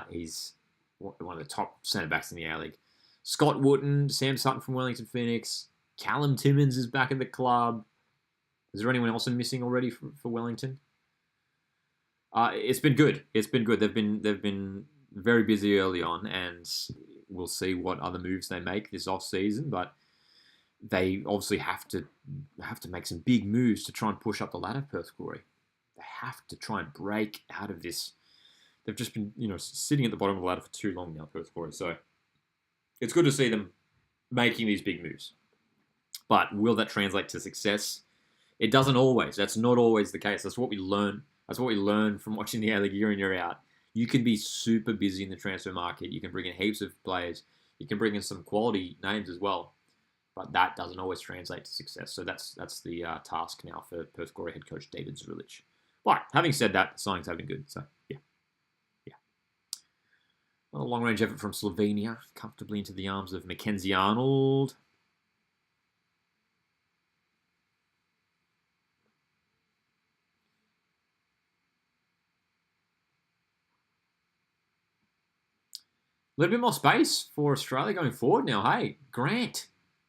He's one of the top centre-backs in the A-League. Scott Wooten, Sam Sutton from Wellington Phoenix. Callum Timmins is back at the club. Is there anyone else missing already for Wellington? It's been good. They've been very busy early on, and we'll see what other moves they make this off season. But they obviously have to make some big moves to try and push up the ladder, Perth Glory. They have to try and break out of this. They've just been sitting at the bottom of the ladder for too long now, Perth Glory. So it's good to see them making these big moves. But will that translate to success? It doesn't always. That's not always the case. That's what we learn. That's what we learn from watching the A-League year in, year out. You can be super busy in the transfer market. You can bring in heaps of players. You can bring in some quality names as well. But that doesn't always translate to success. So that's the task now for Perth Glory head coach David Zulic. But having said that, the signings have been good. So, yeah. A long-range effort from Slovenia. Comfortably into the arms of Mackenzie Arnold. A little bit more space for Australia going forward now. Hey,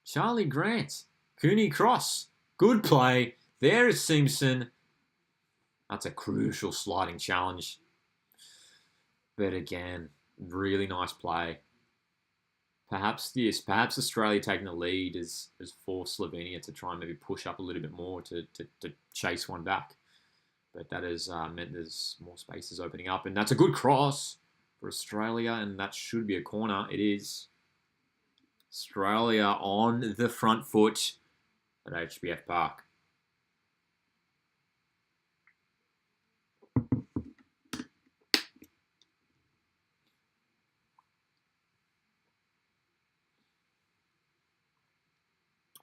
Charlie Grant, Cooney Cross, good play. There is Simpson. That's a crucial sliding challenge. But again, really nice play. Perhaps Australia taking the lead has forced Slovenia to try and maybe push up a little bit more to chase one back. But that has meant there's more spaces opening up. And that's a good cross for Australia, and that should be a corner. It is. Australia on the front foot at HBF Park.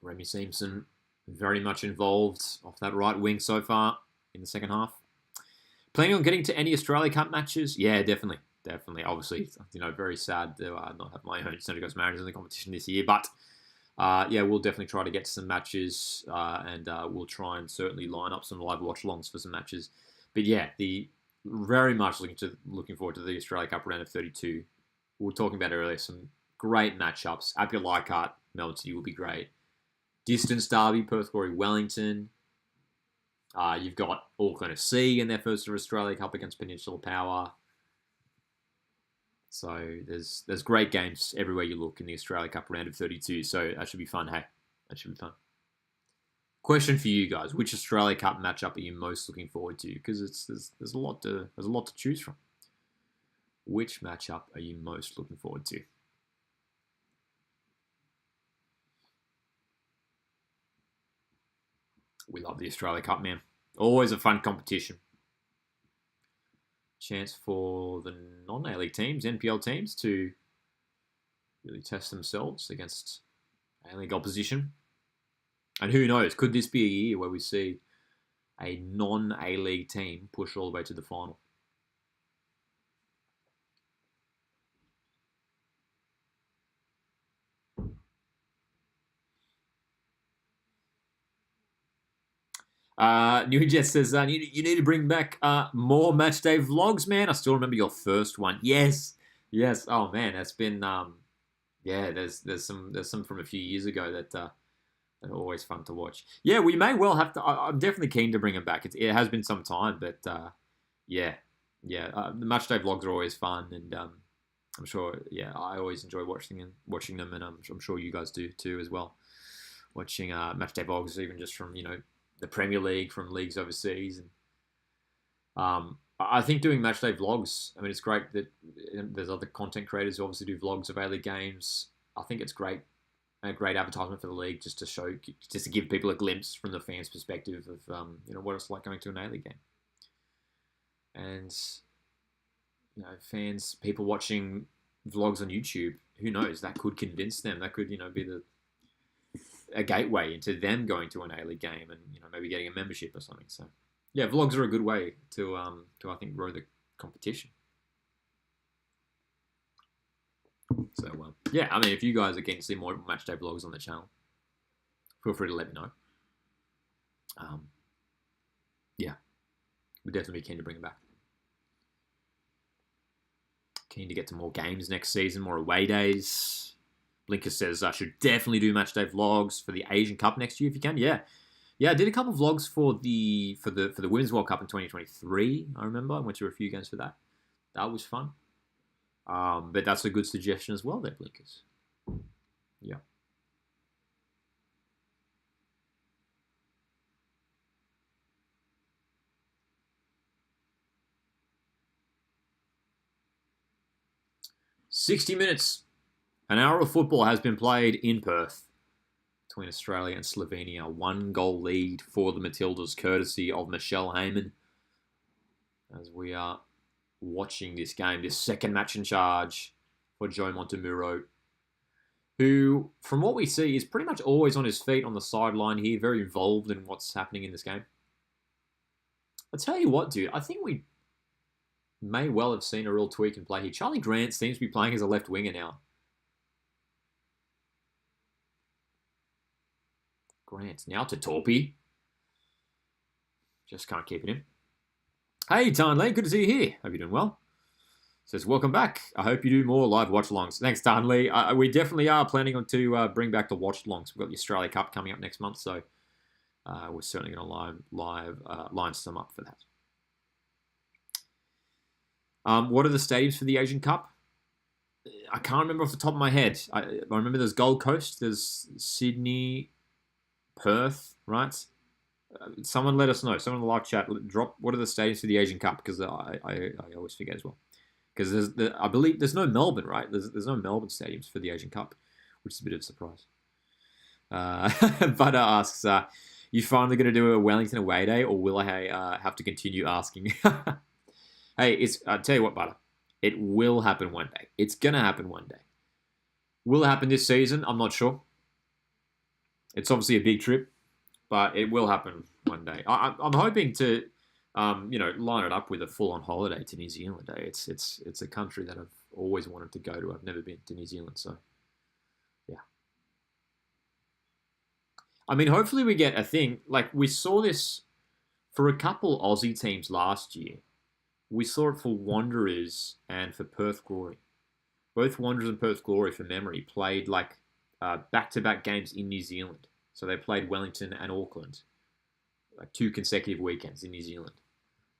Remy Simpson very much involved off that right wing so far in the second half. Planning on getting to any Australia Cup matches? Yeah, definitely. Obviously, very sad to not have my own Centre Coast Mariners in the competition this year. But, we'll definitely try to get to some matches and we'll try and certainly line up some live watch-alongs for some matches. But, yeah, very much looking forward to the Australia Cup round of 32 we were talking about earlier, some great matchups. Apia Leichhardt, Melbourne City will be great. Distance derby, Perth Glory, Wellington. You've got Auckland FC in their first of Australia Cup against Peninsula Power. So there's great games everywhere you look in the Australia Cup round of 32. So that should be fun. Hey, that should be fun. Question for you guys: which Australia Cup matchup are you most looking forward to? Because there's a lot to choose from. Which matchup are you most looking forward to? We love the Australia Cup, man. Always a fun competition. Chance for the non-A-League teams, NPL teams, to really test themselves against A-League opposition. And who knows, could this be a year where we see a non-A-League team push all the way to the final? New Jet says, you need to bring back more matchday vlogs, man. I still remember your first one. Yes. Oh man, that's been there's some from a few years ago that are always fun to watch. Yeah, we may well have to. I'm definitely keen to bring them back. It has been some time, but the matchday vlogs are always fun, and I'm sure. Yeah, I always enjoy watching them, and I'm sure you guys do too as well. Watching matchday vlogs, even just from the Premier League, from leagues overseas, and I think doing matchday vlogs. I mean, it's great that there's other content creators who obviously do vlogs of A-League games. I think it's a great advertisement for the league, just to give people a glimpse from the fans' perspective of what it's like going to an A-League game, and people watching vlogs on YouTube. Who knows? That could convince them. That could be a gateway into them going to an A-League game and maybe getting a membership or something. So yeah, vlogs are a good way to I think grow the competition. So yeah, I mean, if you guys are keen to see more matchday vlogs on the channel, feel free to let me know. Yeah, we'd definitely be keen to bring it back. Keen to get to more games next season, more away days. Blinker says I should definitely do matchday vlogs for the Asian Cup next year if you can. Yeah, I did a couple of vlogs for the Women's World Cup in 2023. I remember I went to a few games for that. That was fun. But that's a good suggestion as well, there, Blinkers. Yeah. "60 minutes. An hour of football has been played in Perth between Australia and Slovenia. 1-goal lead for the Matildas, courtesy of Michelle Heyman. As we are watching this game, this second match in charge for Joe Montemurro, who, from what we see, is pretty much always on his feet on the sideline here, very involved in what's happening in this game. I'll tell you what, dude, I think we may well have seen a real tweak in play here. Charlie Grant seems to be playing as a left winger now. Grant now to Torpy. Just can't keep it in. Hey, Tarnley, good to see you here. Hope you're doing well. Says, welcome back. I hope you do more live watch-alongs. Thanks, Tarnley. We definitely are planning to bring back the watch-alongs. We've got the Australia Cup coming up next month, so we're certainly going to line some up for that. What are the stadiums for the Asian Cup? I can't remember off the top of my head. I remember there's Gold Coast, there's Sydney, Perth, right? Someone let us know. Someone in the live chat, drop what are the stadiums for the Asian Cup, because I always forget as well. Because I believe there's no Melbourne, right? There's no Melbourne stadiums for the Asian Cup, which is a bit of a surprise. Butter asks, you finally going to do a Wellington away day, or will I have to continue asking? Hey, I'll tell you what, Butter. It will happen one day. It's going to happen one day. Will it happen this season? I'm not sure. It's obviously a big trip, but it will happen one day. I'm hoping to, line it up with a full-on holiday to New Zealand. It's a country that I've always wanted to go to. I've never been to New Zealand, so yeah. I mean, hopefully we get a thing. Like, we saw this for a couple Aussie teams last year. We saw it for Wanderers and for Perth Glory. Both Wanderers and Perth Glory, from memory, played like back-to-back games in New Zealand. So they played Wellington and Auckland, like 2 consecutive weekends in New Zealand.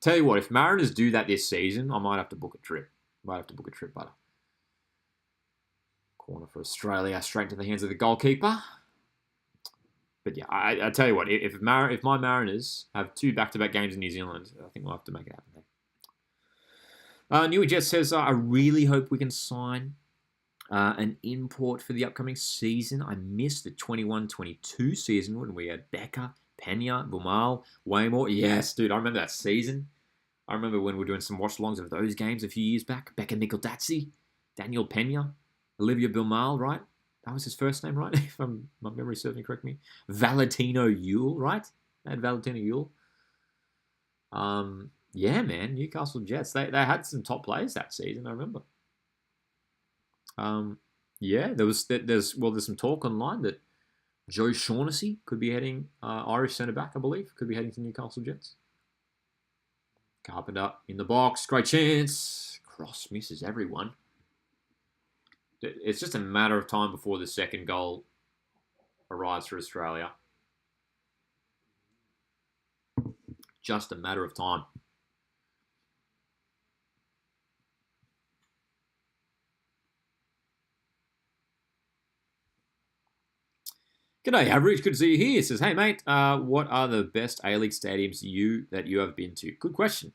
Tell you what, if Mariners do that this season, I might have to book a trip. Butter. Corner for Australia, straight to the hands of the goalkeeper. But yeah, I tell you what, if my Mariners have 2 back-to-back games in New Zealand, I think we'll have to make it happen there. Newy Jet says, I really hope we can sign an import for the upcoming season. I missed the 21-22 season when we had Becker, Pena, Bumal, Waymore. Yes, dude, I remember that season. I remember when we were doing some watch-alongs of those games a few years back. Becker Nicholdatzi, Daniel Pena, Olivia Bumal, right? That was his first name, right? If my memory serves me correct me. Valentino Yule, right? They had Valentino Yule. Yeah, man, Newcastle Jets. They had some top players that season, I remember. Yeah, there's some talk online that Joe Shaughnessy could be heading, Irish centre back, I believe, could be heading to Newcastle Jets. Carpenter in the box, great chance. Cross misses everyone. It's just a matter of time before the second goal arrives for Australia. Just a matter of time. G'day, Average. Good to see you here. It says, hey, mate, what are the best A-League stadiums that you have been to? Good question.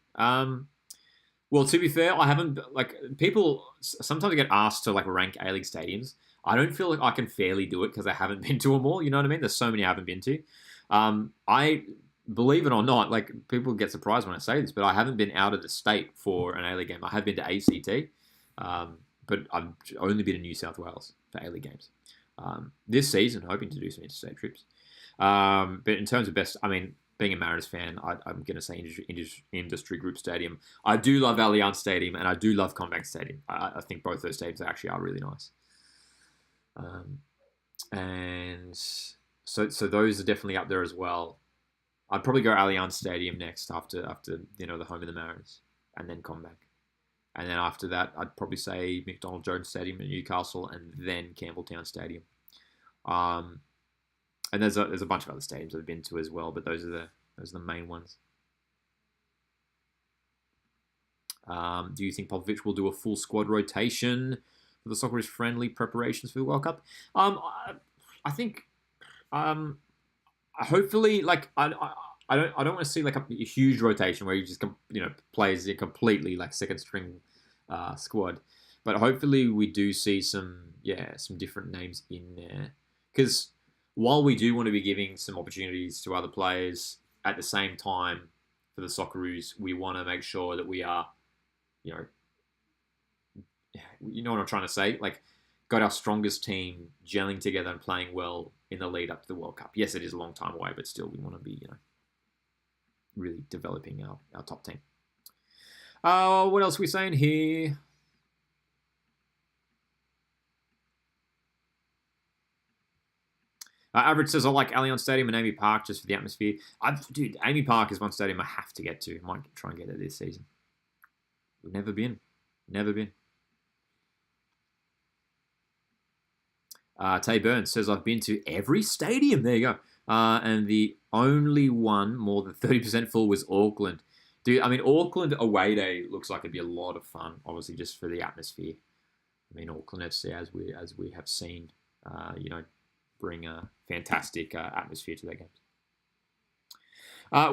Well, to be fair, I haven't, like, people sometimes get asked to, like, rank A-League stadiums. I don't feel like I can fairly do it because I haven't been to them all. You know what I mean? There's so many I haven't been to. I, believe it or not, like, people get surprised when I say this, but I haven't been out of the state for an A-League game. I have been to ACT, but I've only been in New South Wales for A-League games. This season, hoping to do some interstate trips. But in terms of best, I mean, being a Mariners fan, I'm going to say Industry Group Stadium. I do love Allianz Stadium, and I do love Combank Stadium. I think both those stadiums actually are really nice. And so those are definitely up there as well. I'd probably go Allianz Stadium next after the home of the Mariners, and then Combank. And then after that, I'd probably say McDonald Jones Stadium in Newcastle, and then Campbelltown Stadium. And there's a bunch of other stadiums I've been to as well, but those are the main ones. Do you think Popovich will do a full squad rotation for the Socceroos friendly preparations for the World Cup? I think, hopefully, like I don't want to see like a huge rotation where he just plays a completely like second string squad, but hopefully we do see some different names in there, because while we do want to be giving some opportunities to other players, at the same time for the Socceroos we want to make sure that we are, you know what I'm trying to say, like got our strongest team gelling together and playing well in the lead up to the World Cup. Yes, it is a long time away, but still we want to be really developing our top team. What else are we saying here? Average says, I like Allianz Stadium and Amy Park just for the atmosphere. Dude, Amy Park is one stadium I have to get to. I might try and get it this season. Never been. Tay Burns says, I've been to every stadium. There you go. And the only one more than 30% full was Auckland. Dude, I mean, Auckland away day looks like it'd be a lot of fun, obviously, just for the atmosphere. I mean, Auckland FC, as we have seen, bring a fantastic atmosphere to their games.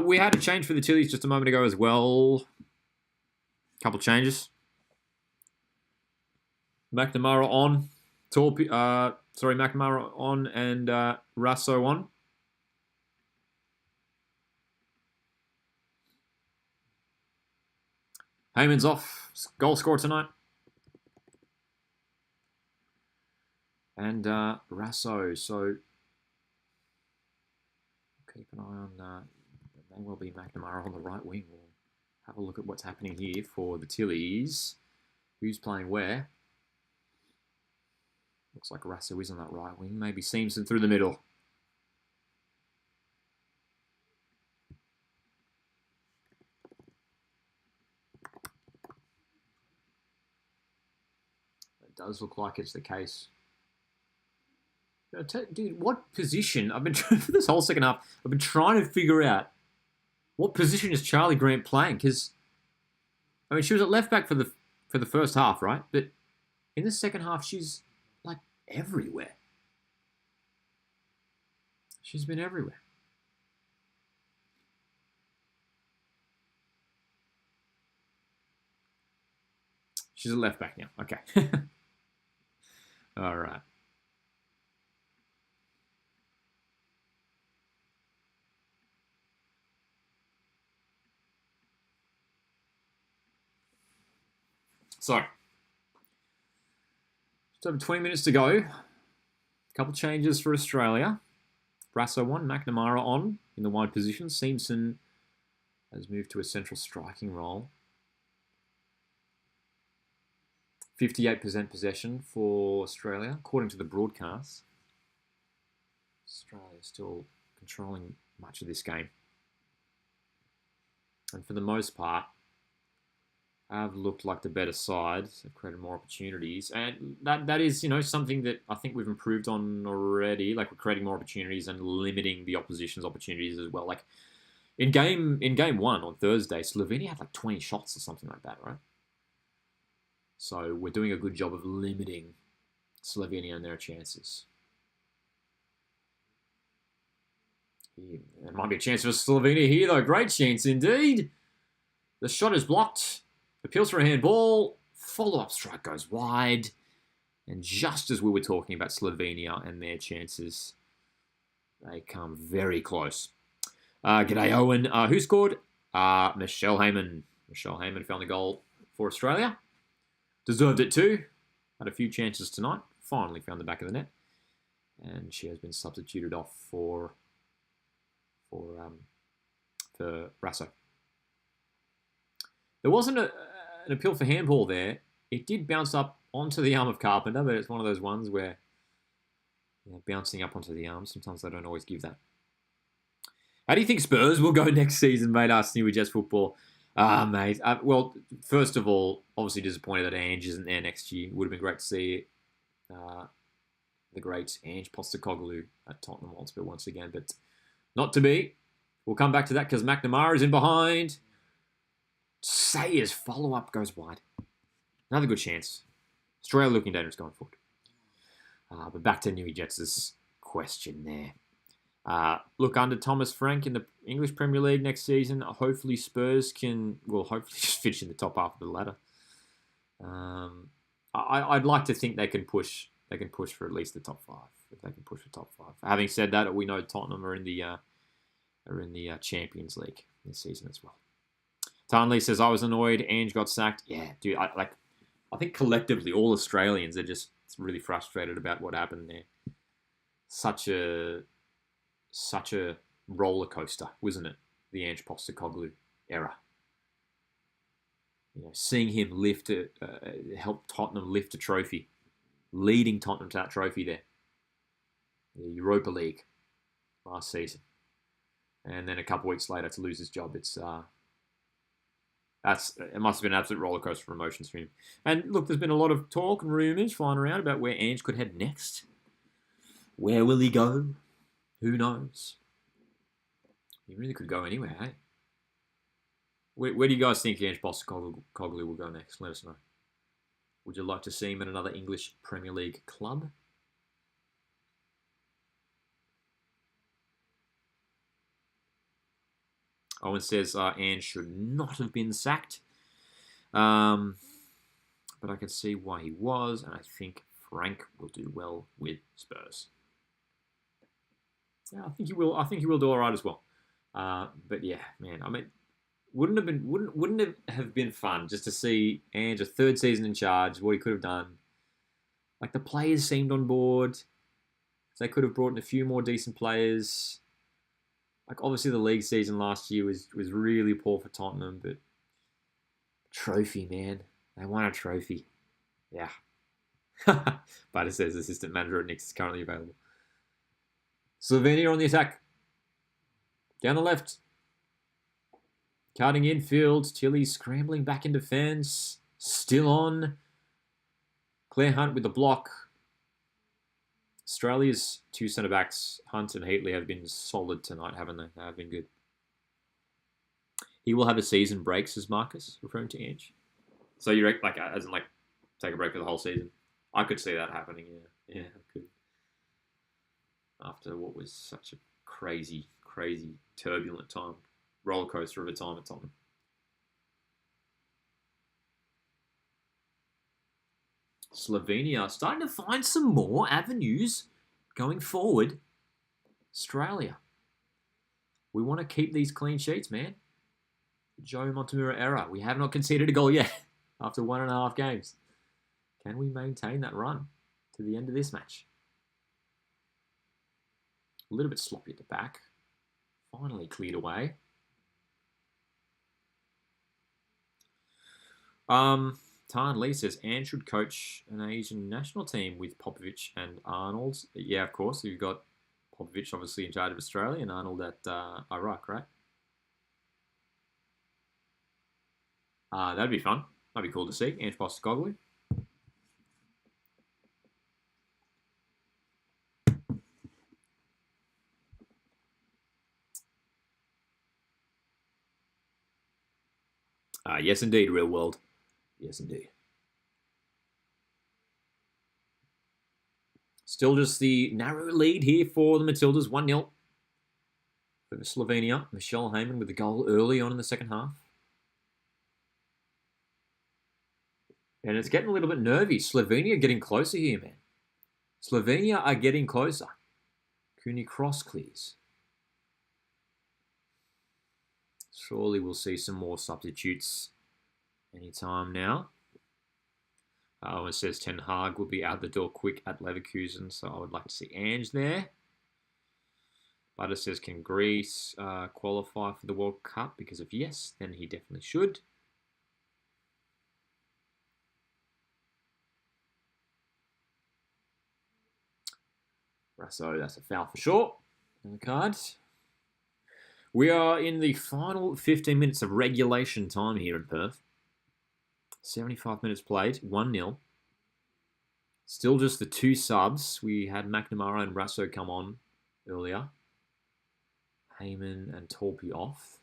We had a change for the Tillies just a moment ago as well. Couple changes. McNamara on. McNamara on and Rasso on. Heyman's off. Goal scorer tonight. And Rasso. So keep an eye on may well be McNamara on the right wing. We'll have a look at what's happening here for the Tillies. Who's playing where? Looks like Rasso is on that right wing. Maybe Seamson through the middle. does look like it's the case. Dude, what position? I've been trying for this whole second half. I've been trying to figure out what position is Charlie Grant playing, because I mean she was at left back for the first half, right? But in the second half, she's like everywhere. She's been everywhere. She's a left back now. Okay. All right. So, just over 20 minutes to go. A couple changes for Australia. Brasso on, McNamara on in the wide position. Seamson has moved to a central striking role. 58% possession for Australia, according to the broadcast. Australia still controlling much of this game. And for the most part, have looked like the better side. Have created more opportunities. And that is, something that I think we've improved on already. Like, we're creating more opportunities and limiting the opposition's opportunities as well. Like, in game one on Thursday, Slovenia had like 20 shots or something like that, right? So we're doing a good job of limiting Slovenia and their chances. There might be a chance for Slovenia here, though. Great chance indeed. The shot is blocked. Appeals for a handball. Follow-up strike goes wide. And just as we were talking about Slovenia and their chances, they come very close. G'day, Owen. Who scored? Michelle Heyman. Michelle Heyman found the goal for Australia. Deserved it too. Had a few chances tonight. Finally found the back of the net. And she has been substituted off for Rasso. There wasn't an appeal for handball there. It did bounce up onto the arm of Carpenter, but it's one of those ones where bouncing up onto the arm, sometimes they don't always give that. How do you think Spurs will go next season, mate? Asked New Jets Football. Mate. Well, first of all, obviously disappointed that Ange isn't there next year. Would have been great to see the great Ange Postecoglou at Tottenham Hotspur once again, but not to be. We'll come back to that because McNamara is in behind. Sayers follow-up goes wide. Another good chance. Australia looking dangerous going forward. But back to New Jets' question there. Look, under Thomas Frank in the English Premier League next season, hopefully Spurs hopefully just finish in the top half of the ladder. I'd like to think they can push for at least the top five, if they can push for top five. Having said that, we know Tottenham are in the Champions League this season as well. Tarnley says, I was annoyed Ange got sacked. Yeah, dude, I think collectively all Australians are just really frustrated about what happened there. Such a roller coaster, wasn't it? The Ange Postecoglou era. Seeing him help Tottenham lift a trophy, leading Tottenham to that trophy there, the Europa League last season, and then a couple of weeks later to lose his job. It must have been an absolute roller coaster of emotions for him. And look, there's been a lot of talk and rumours flying around about where Ange could head next. Where will he go? Who knows? He really could go anywhere, hey? Where do you guys think Ange Postecoglou will go next? Let us know. Would you like to see him in another English Premier League club? Owen says Ange should not have been sacked. But I can see why he was, and I think Frank will do well with Spurs. Yeah, I think he will. I think he will do all right as well. But yeah, man, I mean, wouldn't it have been fun just to see Ange a third season in charge, what he could have done? Like, the players seemed on board. They could have brought in a few more decent players. Like, obviously the league season last year was really poor for Tottenham, but trophy, man. They won a trophy. Yeah. But it says assistant manager at Knicks is currently available. Slovenia on the attack. Down the left. Cutting infield. Tilly scrambling back in defence. Still on. Claire Hunt with the block. Australia's two centre-backs, Hunt and Heatley, have been solid tonight, haven't they? They have been good. He will have a season break, says Marcus, referring to Ange. So you reckon, as in, take a break for the whole season? I could see that happening, yeah. Yeah, I could. After what was such a crazy, turbulent time. Roller coaster of a time at Tottenham. Slovenia starting to find some more avenues going forward. Australia. We want to keep these clean sheets, man. Joe Montemurro era. We have not conceded a goal yet after 1.5 games. Can we maintain that run to the end of this match? A little bit sloppy at the back. Finally cleared away. Tan Lee says Anne should coach an Asian national team with Popovic and Arnold. Yeah, of course. You've got Popovic obviously in charge of Australia and Arnold at Iraq, right? That'd be fun. That'd be cool to see. Ange Postecoglou. Yes, indeed, real world. Yes, indeed. Still just the narrow lead here for the Matildas, 1-0 over Slovenia. Michelle Heyman with the goal early on in the second half. And it's getting a little bit nervy. Slovenia getting closer here, man. Slovenia are getting closer. Cooney cross clears. Surely we'll see some more substitutes anytime now. It says Ten Hag will be out the door quick at Leverkusen, so I would like to see Ange there. Butter says, can Greece qualify for the World Cup? Because if yes, then he definitely should. So that's a foul for sure on the card. We are in the final 15 minutes of regulation time here in Perth. 75 minutes played, 1-0. Still just the two subs. We had McNamara and Russo come on earlier. Heyman and Torpy off.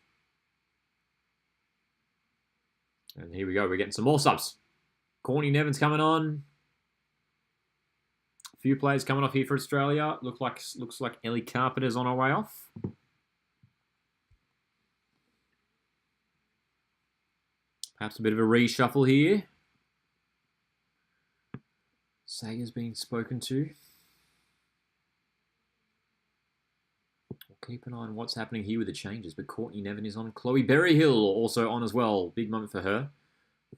And here we go. We're getting some more subs. Courtney Nevins coming on. A few players coming off here for Australia. Looks like Ellie Carpenter's on her way off. Perhaps a bit of a reshuffle here. Sager's being spoken to. We'll keep an eye on what's happening here with the changes. But Courtney Nevin is on. Chloe Berryhill also on as well. Big moment for her.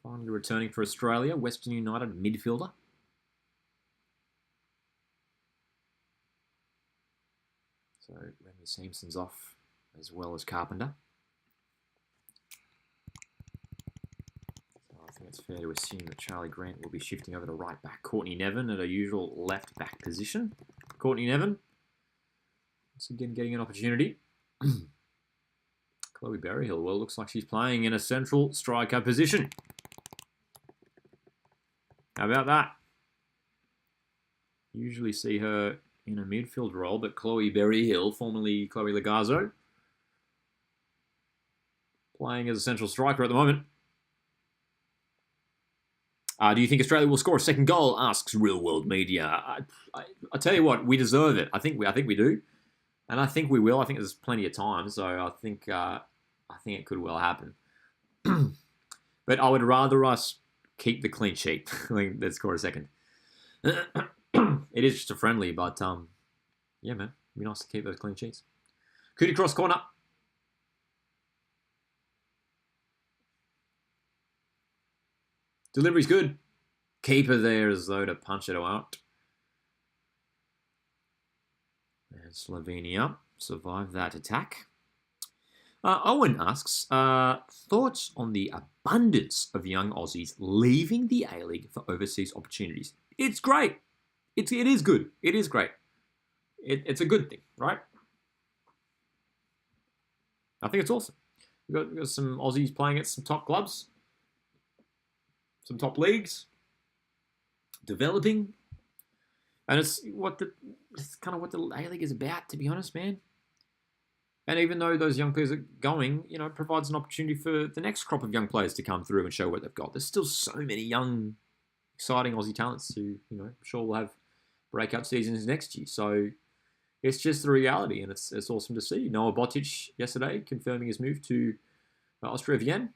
Finally returning for Australia. Western United midfielder. So Remy Simpson's off as well as Carpenter. I think it's fair to assume that Charlie Grant will be shifting over to right back. Courtney Nevin at a usual left back position. Courtney Nevin, once again getting an opportunity. Chloe Berryhill, well, looks like she's playing in a central striker position. How about that? Usually see her in a midfield role, but Chloe Berryhill, formerly Chloe Lagazzo, playing as a central striker at the moment. Do you think Australia will score a second goal? Asks Real World Media. I tell you what, we deserve it. I think we do, and I think we will. I think there's plenty of time, so I think it could well happen. But I would rather us keep the clean sheet than score a second. It is just a friendly, but yeah, man, it'd be nice to keep those clean sheets. Cootie cross corner. Delivery's good. Keeper there as though to punch it out. And Slovenia survived that attack. Owen asks, thoughts on the abundance of young Aussies leaving the A-League for overseas opportunities? It's great. It is good. It is great. It's a good thing, right? I think it's awesome. We've got some Aussies playing at some top clubs. Some top leagues. developing. And it's kind of what the A-League is about, to be honest, man. And even though those young players are going, it provides an opportunity for the next crop of young players to come through and show what they've got. There's still so many young, exciting Aussie talents who, I'm sure will have breakout seasons next year. So it's just the reality, and it's awesome to see. Noah Botic yesterday confirming his move to Austria Vienna.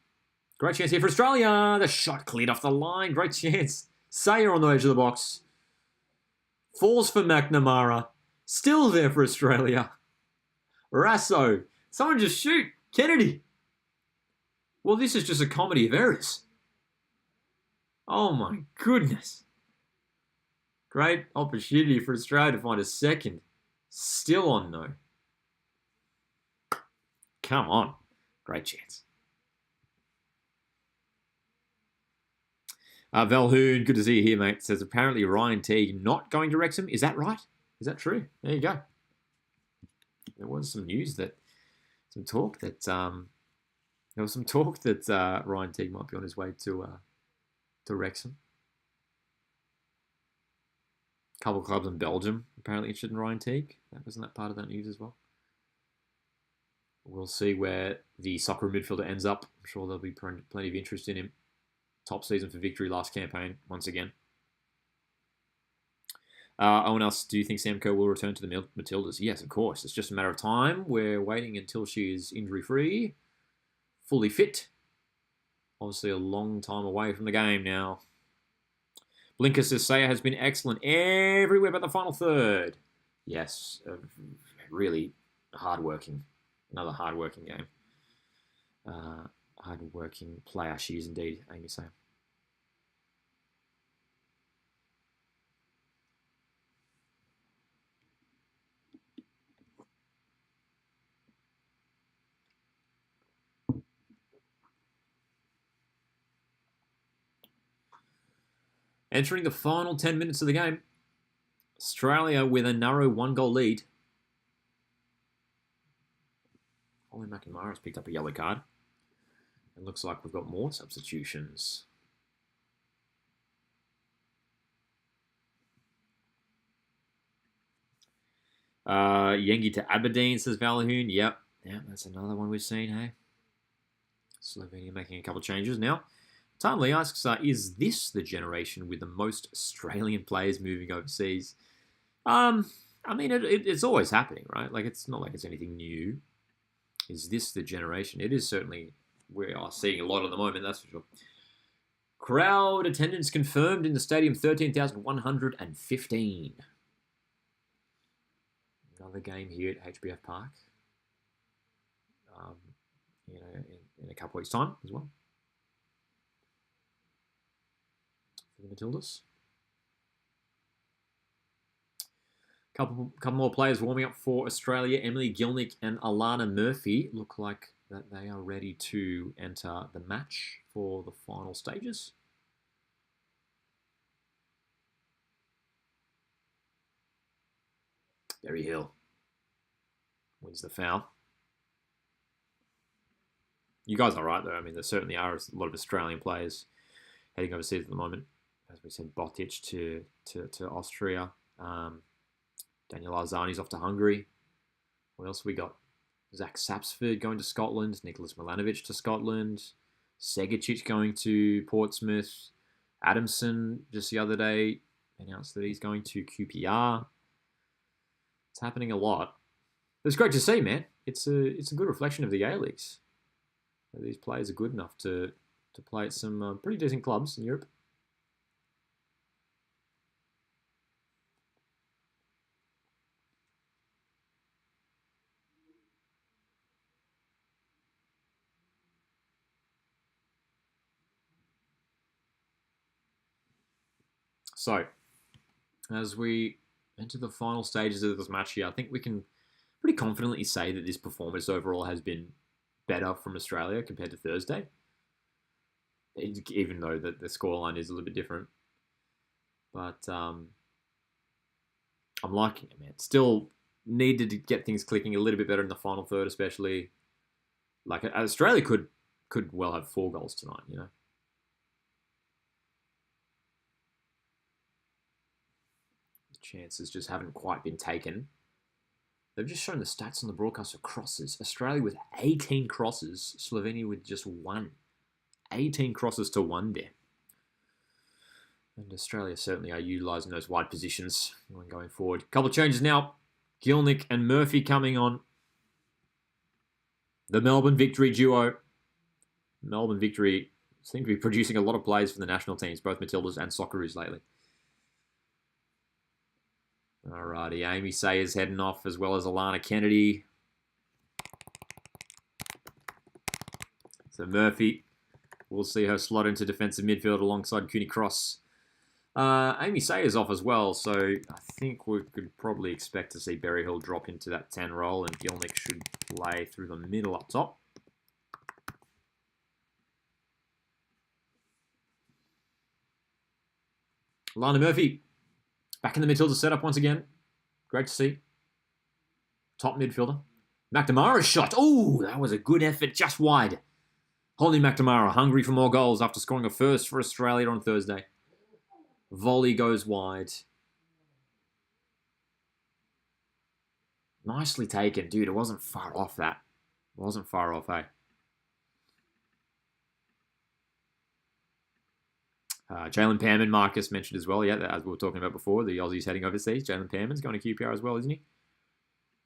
Great chance here for Australia. The shot cleared off the line. Great chance. Sayer on the edge of the box. Falls for McNamara. Still there for Australia. Rasso. Someone just shoot. Kennedy. Well, this is just a comedy of errors. Oh my goodness. Great opportunity for Australia to find a second. Still on though. Come on. Great chance. Valhoon, good to see you here, mate. Says apparently Ryan Teague not going to Wrexham. Is that right? Is that true? There you go. There was some news there was some talk that Ryan Teague might be on his way to Wrexham. A couple of clubs in Belgium apparently interested in Ryan Teague. Wasn't that part of that news as well? We'll see where the soccer midfielder ends up. I'm sure there'll be plenty of interest in him. Top season for victory last campaign, once again. Owen else, do you think Sam Kerr will return to the Matildas? Yes, of course. It's just a matter of time. We're waiting until she is injury-free, fully fit. Obviously a long time away from the game now. Blinker says Sayer has been excellent everywhere but the final third. Yes, really hard-working. Another hard-working game. Hard-working player she is indeed, Amy Sayer. Entering the final 10 minutes of the game, Australia with a narrow 1-goal lead. Ollie McNamara has picked up a yellow card. It looks like we've got more substitutions. Yengi to Aberdeen, says Valahoon. Yep, that's another one we've seen, hey? Slovenia making a couple of changes now. Tanley asks, is this the generation with the most Australian players moving overseas? I mean, it's always happening, right? Like, it's not like it's anything new. Is this the generation? It is certainly, we are seeing a lot at the moment, that's for sure. Crowd attendance confirmed in the stadium, 13,115. Another game here at HBF Park. In a couple weeks' time as well. For the Matildas. Couple more players warming up for Australia. Emily Gilnick and Alana Murphy look like that they are ready to enter the match for the final stages. Berry Hill wins the foul. You guys are right, though. I mean, there certainly are a lot of Australian players heading overseas at the moment. As we said, Botic to Austria. Daniel Arzani's off to Hungary. What else we got? Zach Sapsford going to Scotland. Nicholas Milanovic to Scotland. Segicic going to Portsmouth. Adamson just the other day announced that he's going to QPR. It's happening a lot. It's great to see, man. It's a good reflection of the A-Leagues. These players are good enough to play at some pretty decent clubs in Europe. So, as we enter the final stages of this match here, I think we can pretty confidently say that this performance overall has been better from Australia compared to Thursday, even though the scoreline is a little bit different. But I'm liking it, man. Still needed to get things clicking a little bit better in the final third, especially. Like, Australia could well have 4 goals tonight, you know. chances just haven't quite been taken. They've just shown the stats on the broadcast of crosses. Australia with 18 crosses, Slovenia with just 1. 18 crosses to 1 there. And Australia certainly are utilising those wide positions when going forward. Couple of changes now. Gilnick and Murphy coming on. The Melbourne Victory duo. Melbourne Victory seem to be producing a lot of players for the national teams, both Matildas and Socceroos lately. Alrighty, Amy Sayers heading off, as well as Alana Kennedy. So Murphy, we'll see her slot into defensive midfield alongside Cooney Cross. Amy Sayers off as well, so I think we could probably expect to see Berryhill drop into that 10 role, and Gilnick should play through the middle up top. Lana Murphy, back in the Matilda setup once again. Great to see. Top midfielder. McNamara's shot. Oh, that was a good effort, just wide. Holly McNamara, hungry for more goals after scoring a first for Australia on Thursday. Volley goes wide. Nicely taken. Dude, it wasn't far off that. It wasn't far off, eh? Jalen Pearman, Marcus mentioned as well. Yeah, as we were talking about before, the Aussies heading overseas. Jalen Pearman's going to QPR as well, isn't he?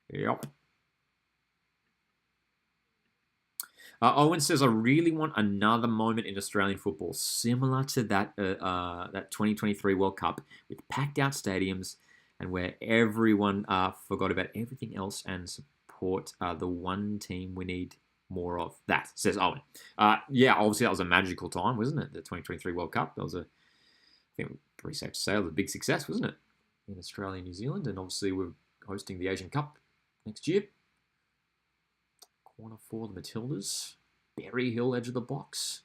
Yep. Owen says, I really want another moment in Australian football similar to that 2023 World Cup with packed out stadiums and where everyone forgot about everything else and support the one team we need more of. That, says Owen. Yeah, obviously that was a magical time, wasn't it? The 2023 World Cup. That was I think pretty safe to say, it was a big success, wasn't it? In Australia and New Zealand. And obviously we're hosting the Asian Cup next year. Corner for the Matildas. Berryhill, edge of the box.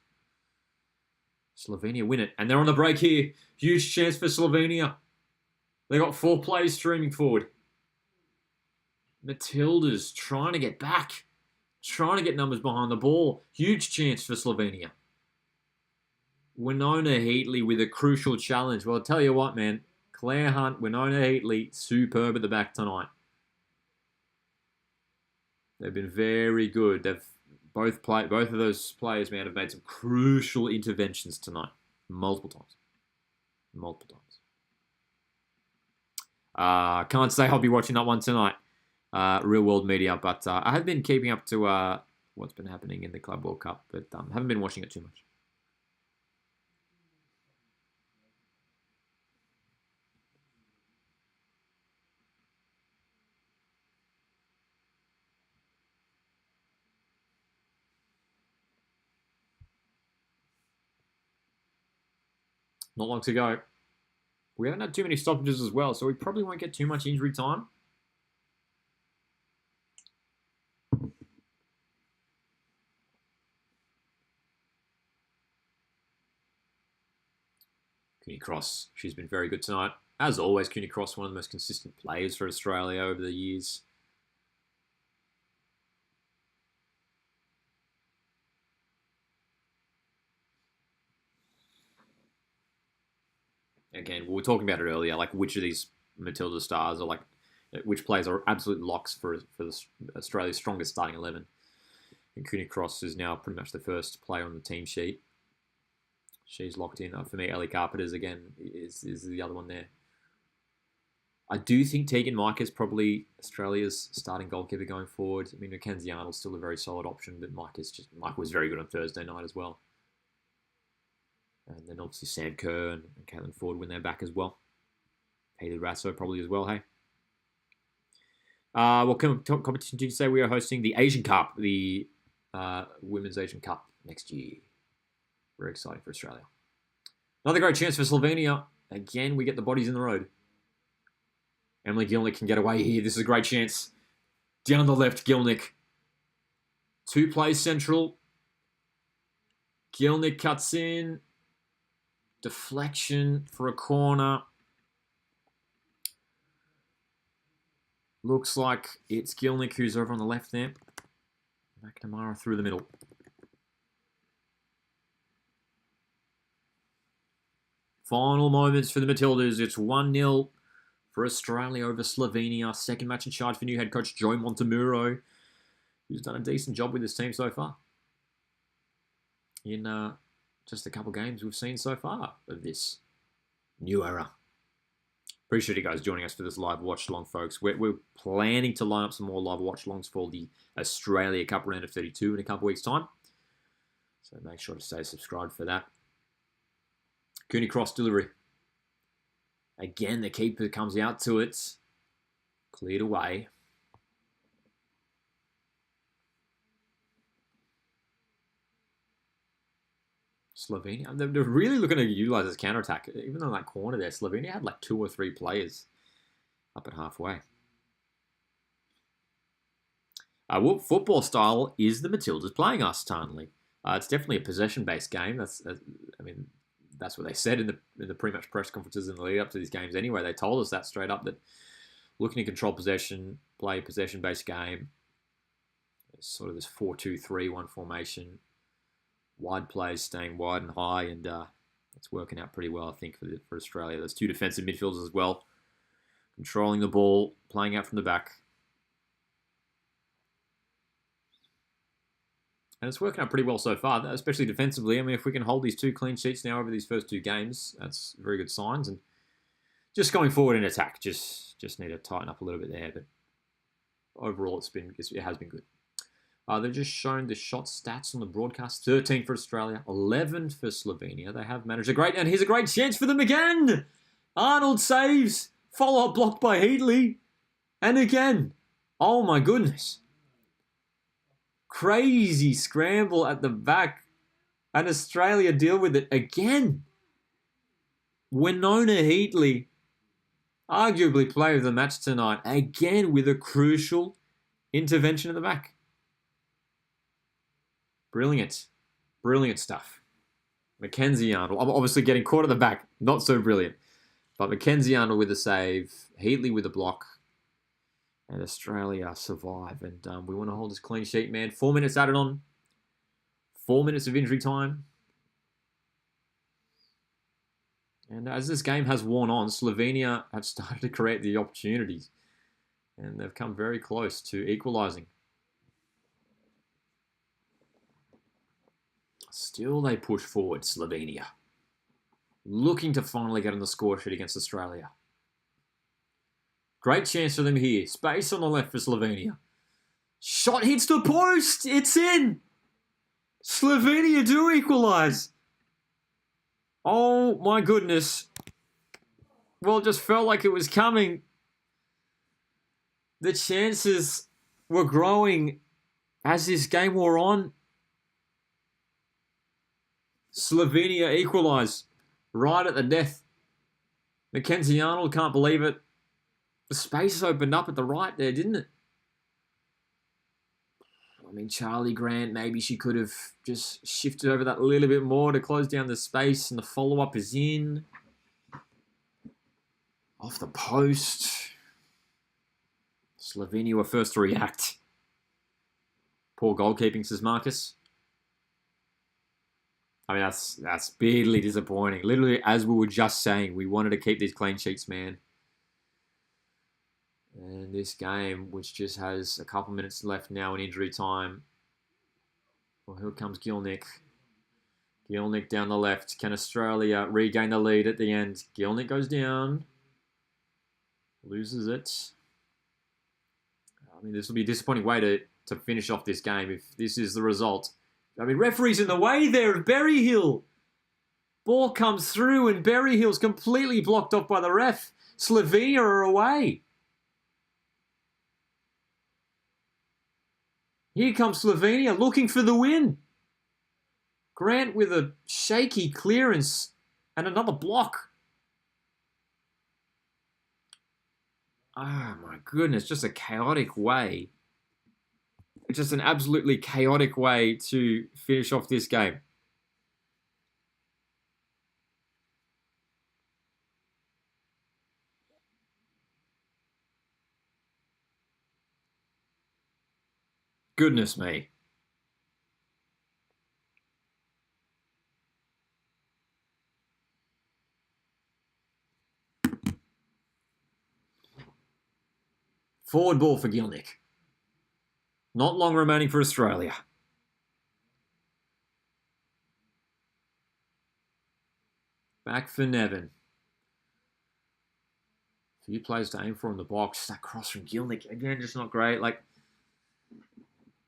Slovenia win it. And they're on the break here. Huge chance for Slovenia. They got 4 players streaming forward. Matildas trying to get back. Trying to get numbers behind the ball. Huge chance for Slovenia. Winona Heatley with a crucial challenge. Well, I'll tell you what, man. Claire Hunt, Winona Heatley, superb at the back tonight. They've been very good. They've both of those players, man, have made some crucial interventions tonight. Multiple times. Can't say I'll be watching that one tonight. Real World Media, but I have been keeping up to what's been happening in the Club World Cup, but haven't been watching it too much. Not long to go. We haven't had too many stoppages as well, so we probably won't get too much injury time. Cooney Cross, she's been very good tonight. As always, Cooney Cross, one of the most consistent players for Australia over the years. Again, we were talking about it earlier, like which of these Matilda stars are like, which players are absolute locks for Australia's strongest starting 11. And Cooney Cross is now pretty much the first player on the team sheet. She's locked in. For me, Ellie Carpenter's again is the other one there. I do think Tegan Mike is probably Australia's starting goalkeeper going forward. I mean, Mackenzie Arnold's still a very solid option, but Mike was very good on Thursday night as well. And then obviously Sam Kerr and Caitlin Ford when they're back as well. Hayley Rasso probably as well, hey? What competition did you say we are hosting? The Asian Cup, the Women's Asian Cup next year. Very exciting for Australia. Another great chance for Slovenia. Again, we get the bodies in the road. Emily Gilnick can get away here. This is a great chance. Down the left, Gilnick. 2 plays central. Gilnick cuts in. Deflection for a corner. Looks like it's Gilnick who's over on the left there. McNamara through the middle. Final moments for the Matildas. It's 1-0 for Australia over Slovenia. Second match in charge for new head coach Joe Montemurro, who's done a decent job with this team so far. In just a couple games we've seen so far of this new era. Appreciate you guys joining us for this live watch-along, folks. We're planning to line up some more live watch-alongs for the Australia Cup round of 32 in a couple weeks' time. So make sure to stay subscribed for that. Cooney cross delivery. Again, the keeper comes out to it. Cleared away. Slovenia, they're really looking to utilise this counter-attack. Even though that corner there, Slovenia had like 2 or 3 players up at halfway. What football style is the Matildas playing us, Tarnley? It's definitely a possession-based game. That's what they said in the pre-match press conferences in the lead up to these games. Anyway, they told us that straight up, that looking to control possession, play a possession-based game. It's sort of this 4-2-3-1 formation. Wide plays, staying wide and high, and it's working out pretty well, I think, for Australia. There's 2 defensive midfielders as well, controlling the ball, playing out from the back. And it's working out pretty well so far, especially defensively. I mean, if we can hold these 2 clean sheets now over these first 2 games, that's very good signs. And just going forward in attack, just need to tighten up a little bit there. But overall, it has been good. They've just shown the shot stats on the broadcast. 13 for Australia, 11 for Slovenia. They have managed and here's a great chance for them again. Arnold saves, follow-up blocked by Heatley. And again, oh my goodness. Crazy scramble at the back. And Australia deal with it again. Winona Heatley, arguably player of the match tonight, again with a crucial intervention at the back. Brilliant. Brilliant stuff. Mackenzie Arnold, obviously getting caught at the back, not so brilliant. But Mackenzie Arnold with a save, Heatley with a block, and Australia survive. And we want to hold this clean sheet, man. 4 minutes added on. 4 minutes of injury time. And as this game has worn on, Slovenia have started to create the opportunities. And they've come very close to equalising. Still they push forward, Slovenia. Looking to finally get on the score sheet against Australia. Great chance for them here. Space on the left for Slovenia. Shot hits the post. It's in. Slovenia do equalise. Oh my goodness. Well, it just felt like it was coming. The chances were growing as this game wore on. Slovenia equalise right at the death. Mackenzie Arnold can't believe it. The space opened up at the right there, didn't it? I mean, Charlie Grant, maybe she could have just shifted over that a little bit more to close down the space, and the follow-up is in. Off the post. Slovenia were first to react. Poor goalkeeping, says Marcus. I mean, that's bitterly disappointing. Literally, as we were just saying, we wanted to keep these clean sheets, man. And this game, which just has a couple minutes left now in injury time. Well, here comes Gilnick. Gilnick down the left. Can Australia regain the lead at the end? Gilnick goes down. Loses it. I mean, this will be a disappointing way to finish off this game if this is the result. I mean, referee's in the way there of Berryhill. Ball comes through and Berryhill's completely blocked off by the ref. Slovenia are away. Here comes Slovenia looking for the win. Grant with a shaky clearance and another block. Oh my goodness, just a chaotic way. Just an absolutely chaotic way to finish off this game. Goodness me. Forward ball for Gilnick. Not long remaining for Australia. Back for Nevin. Few plays to aim for in the box. That cross from Gilnick, again, just not great. Like,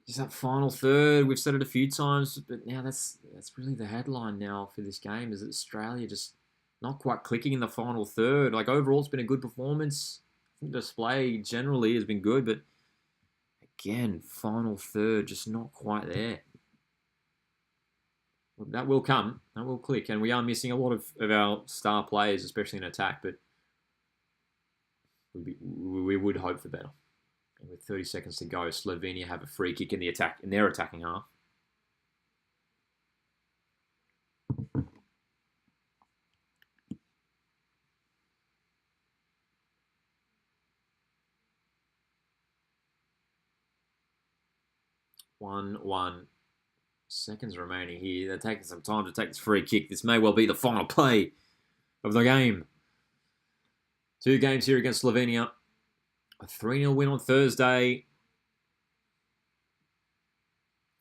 just that final third. We've said it a few times, but now that's really the headline now for this game, is that Australia just not quite clicking in the final third. Like, overall, it's been a good performance. I think the display generally has been good, but again, final third, just not quite there. That will come. That will click. And we are missing a lot of our star players, especially in attack, but we would hope for better. And with 30 seconds to go, Slovenia have a free kick in their attacking half. One seconds remaining here. They're taking some time to take this free kick. This may well be the final play of the game. 2 games here against Slovenia. A 3-0 win on Thursday.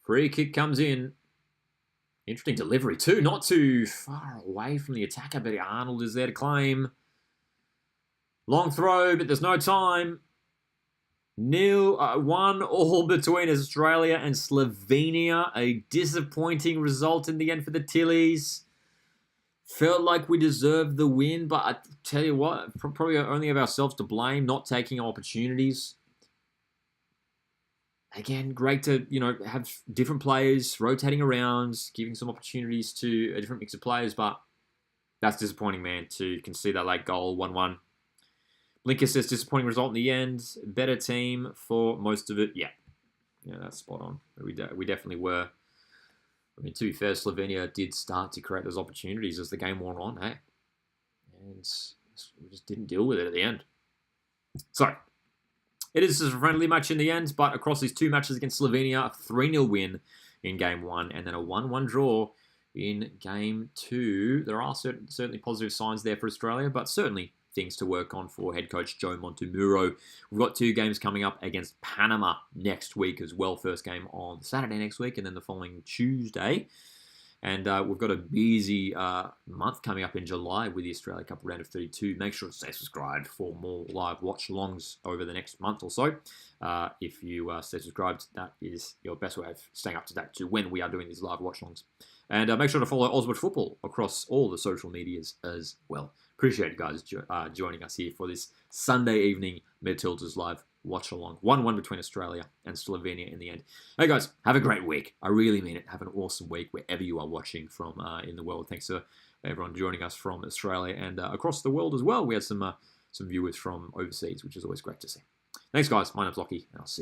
Free kick comes in. Interesting delivery too. Not too far away from the attacker, but Arnold is there to claim. Long throw, but there's no time. 1-1 between Australia and Slovenia. A disappointing result in the end for the Tillies. Felt like we deserved the win, but I tell you what, probably only have ourselves to blame, not taking opportunities. Again, great to, have different players rotating around, giving some opportunities to a different mix of players, but that's disappointing, man, to concede that late goal, 1-1. Blinker says disappointing result in the end. Better team for most of it. Yeah, that's spot on. We definitely were. I mean, to be fair, Slovenia did start to create those opportunities as the game wore on, hey? And we just didn't deal with it at the end. So, it is a friendly match in the end, but across these 2 matches against Slovenia, a 3-0 win in Game 1 and then a 1-1 draw in Game 2. There are certainly positive signs there for Australia, but certainly things to work on for head coach Joe Montemurro. We've got 2 games coming up against Panama next week as well. First game on Saturday next week and then the following Tuesday. And we've got a busy month coming up in July with the Australia Cup round of 32. Make sure to stay subscribed for more live watch-alongs over the next month or so. If you stay subscribed, that is your best way of staying up to date to when we are doing these live watch-alongs. And make sure to follow Oswald Football across all the social medias as well. Appreciate you guys joining us here for this Sunday evening Matildas live watch-along. 1-1 between Australia and Slovenia in the end. Hey guys, have a great week. I really mean it. Have an awesome week wherever you are watching from in the world. Thanks to everyone joining us from Australia and across the world as well. We had some viewers from overseas, which is always great to see. Thanks guys. My name's Lockie, and I'll see you.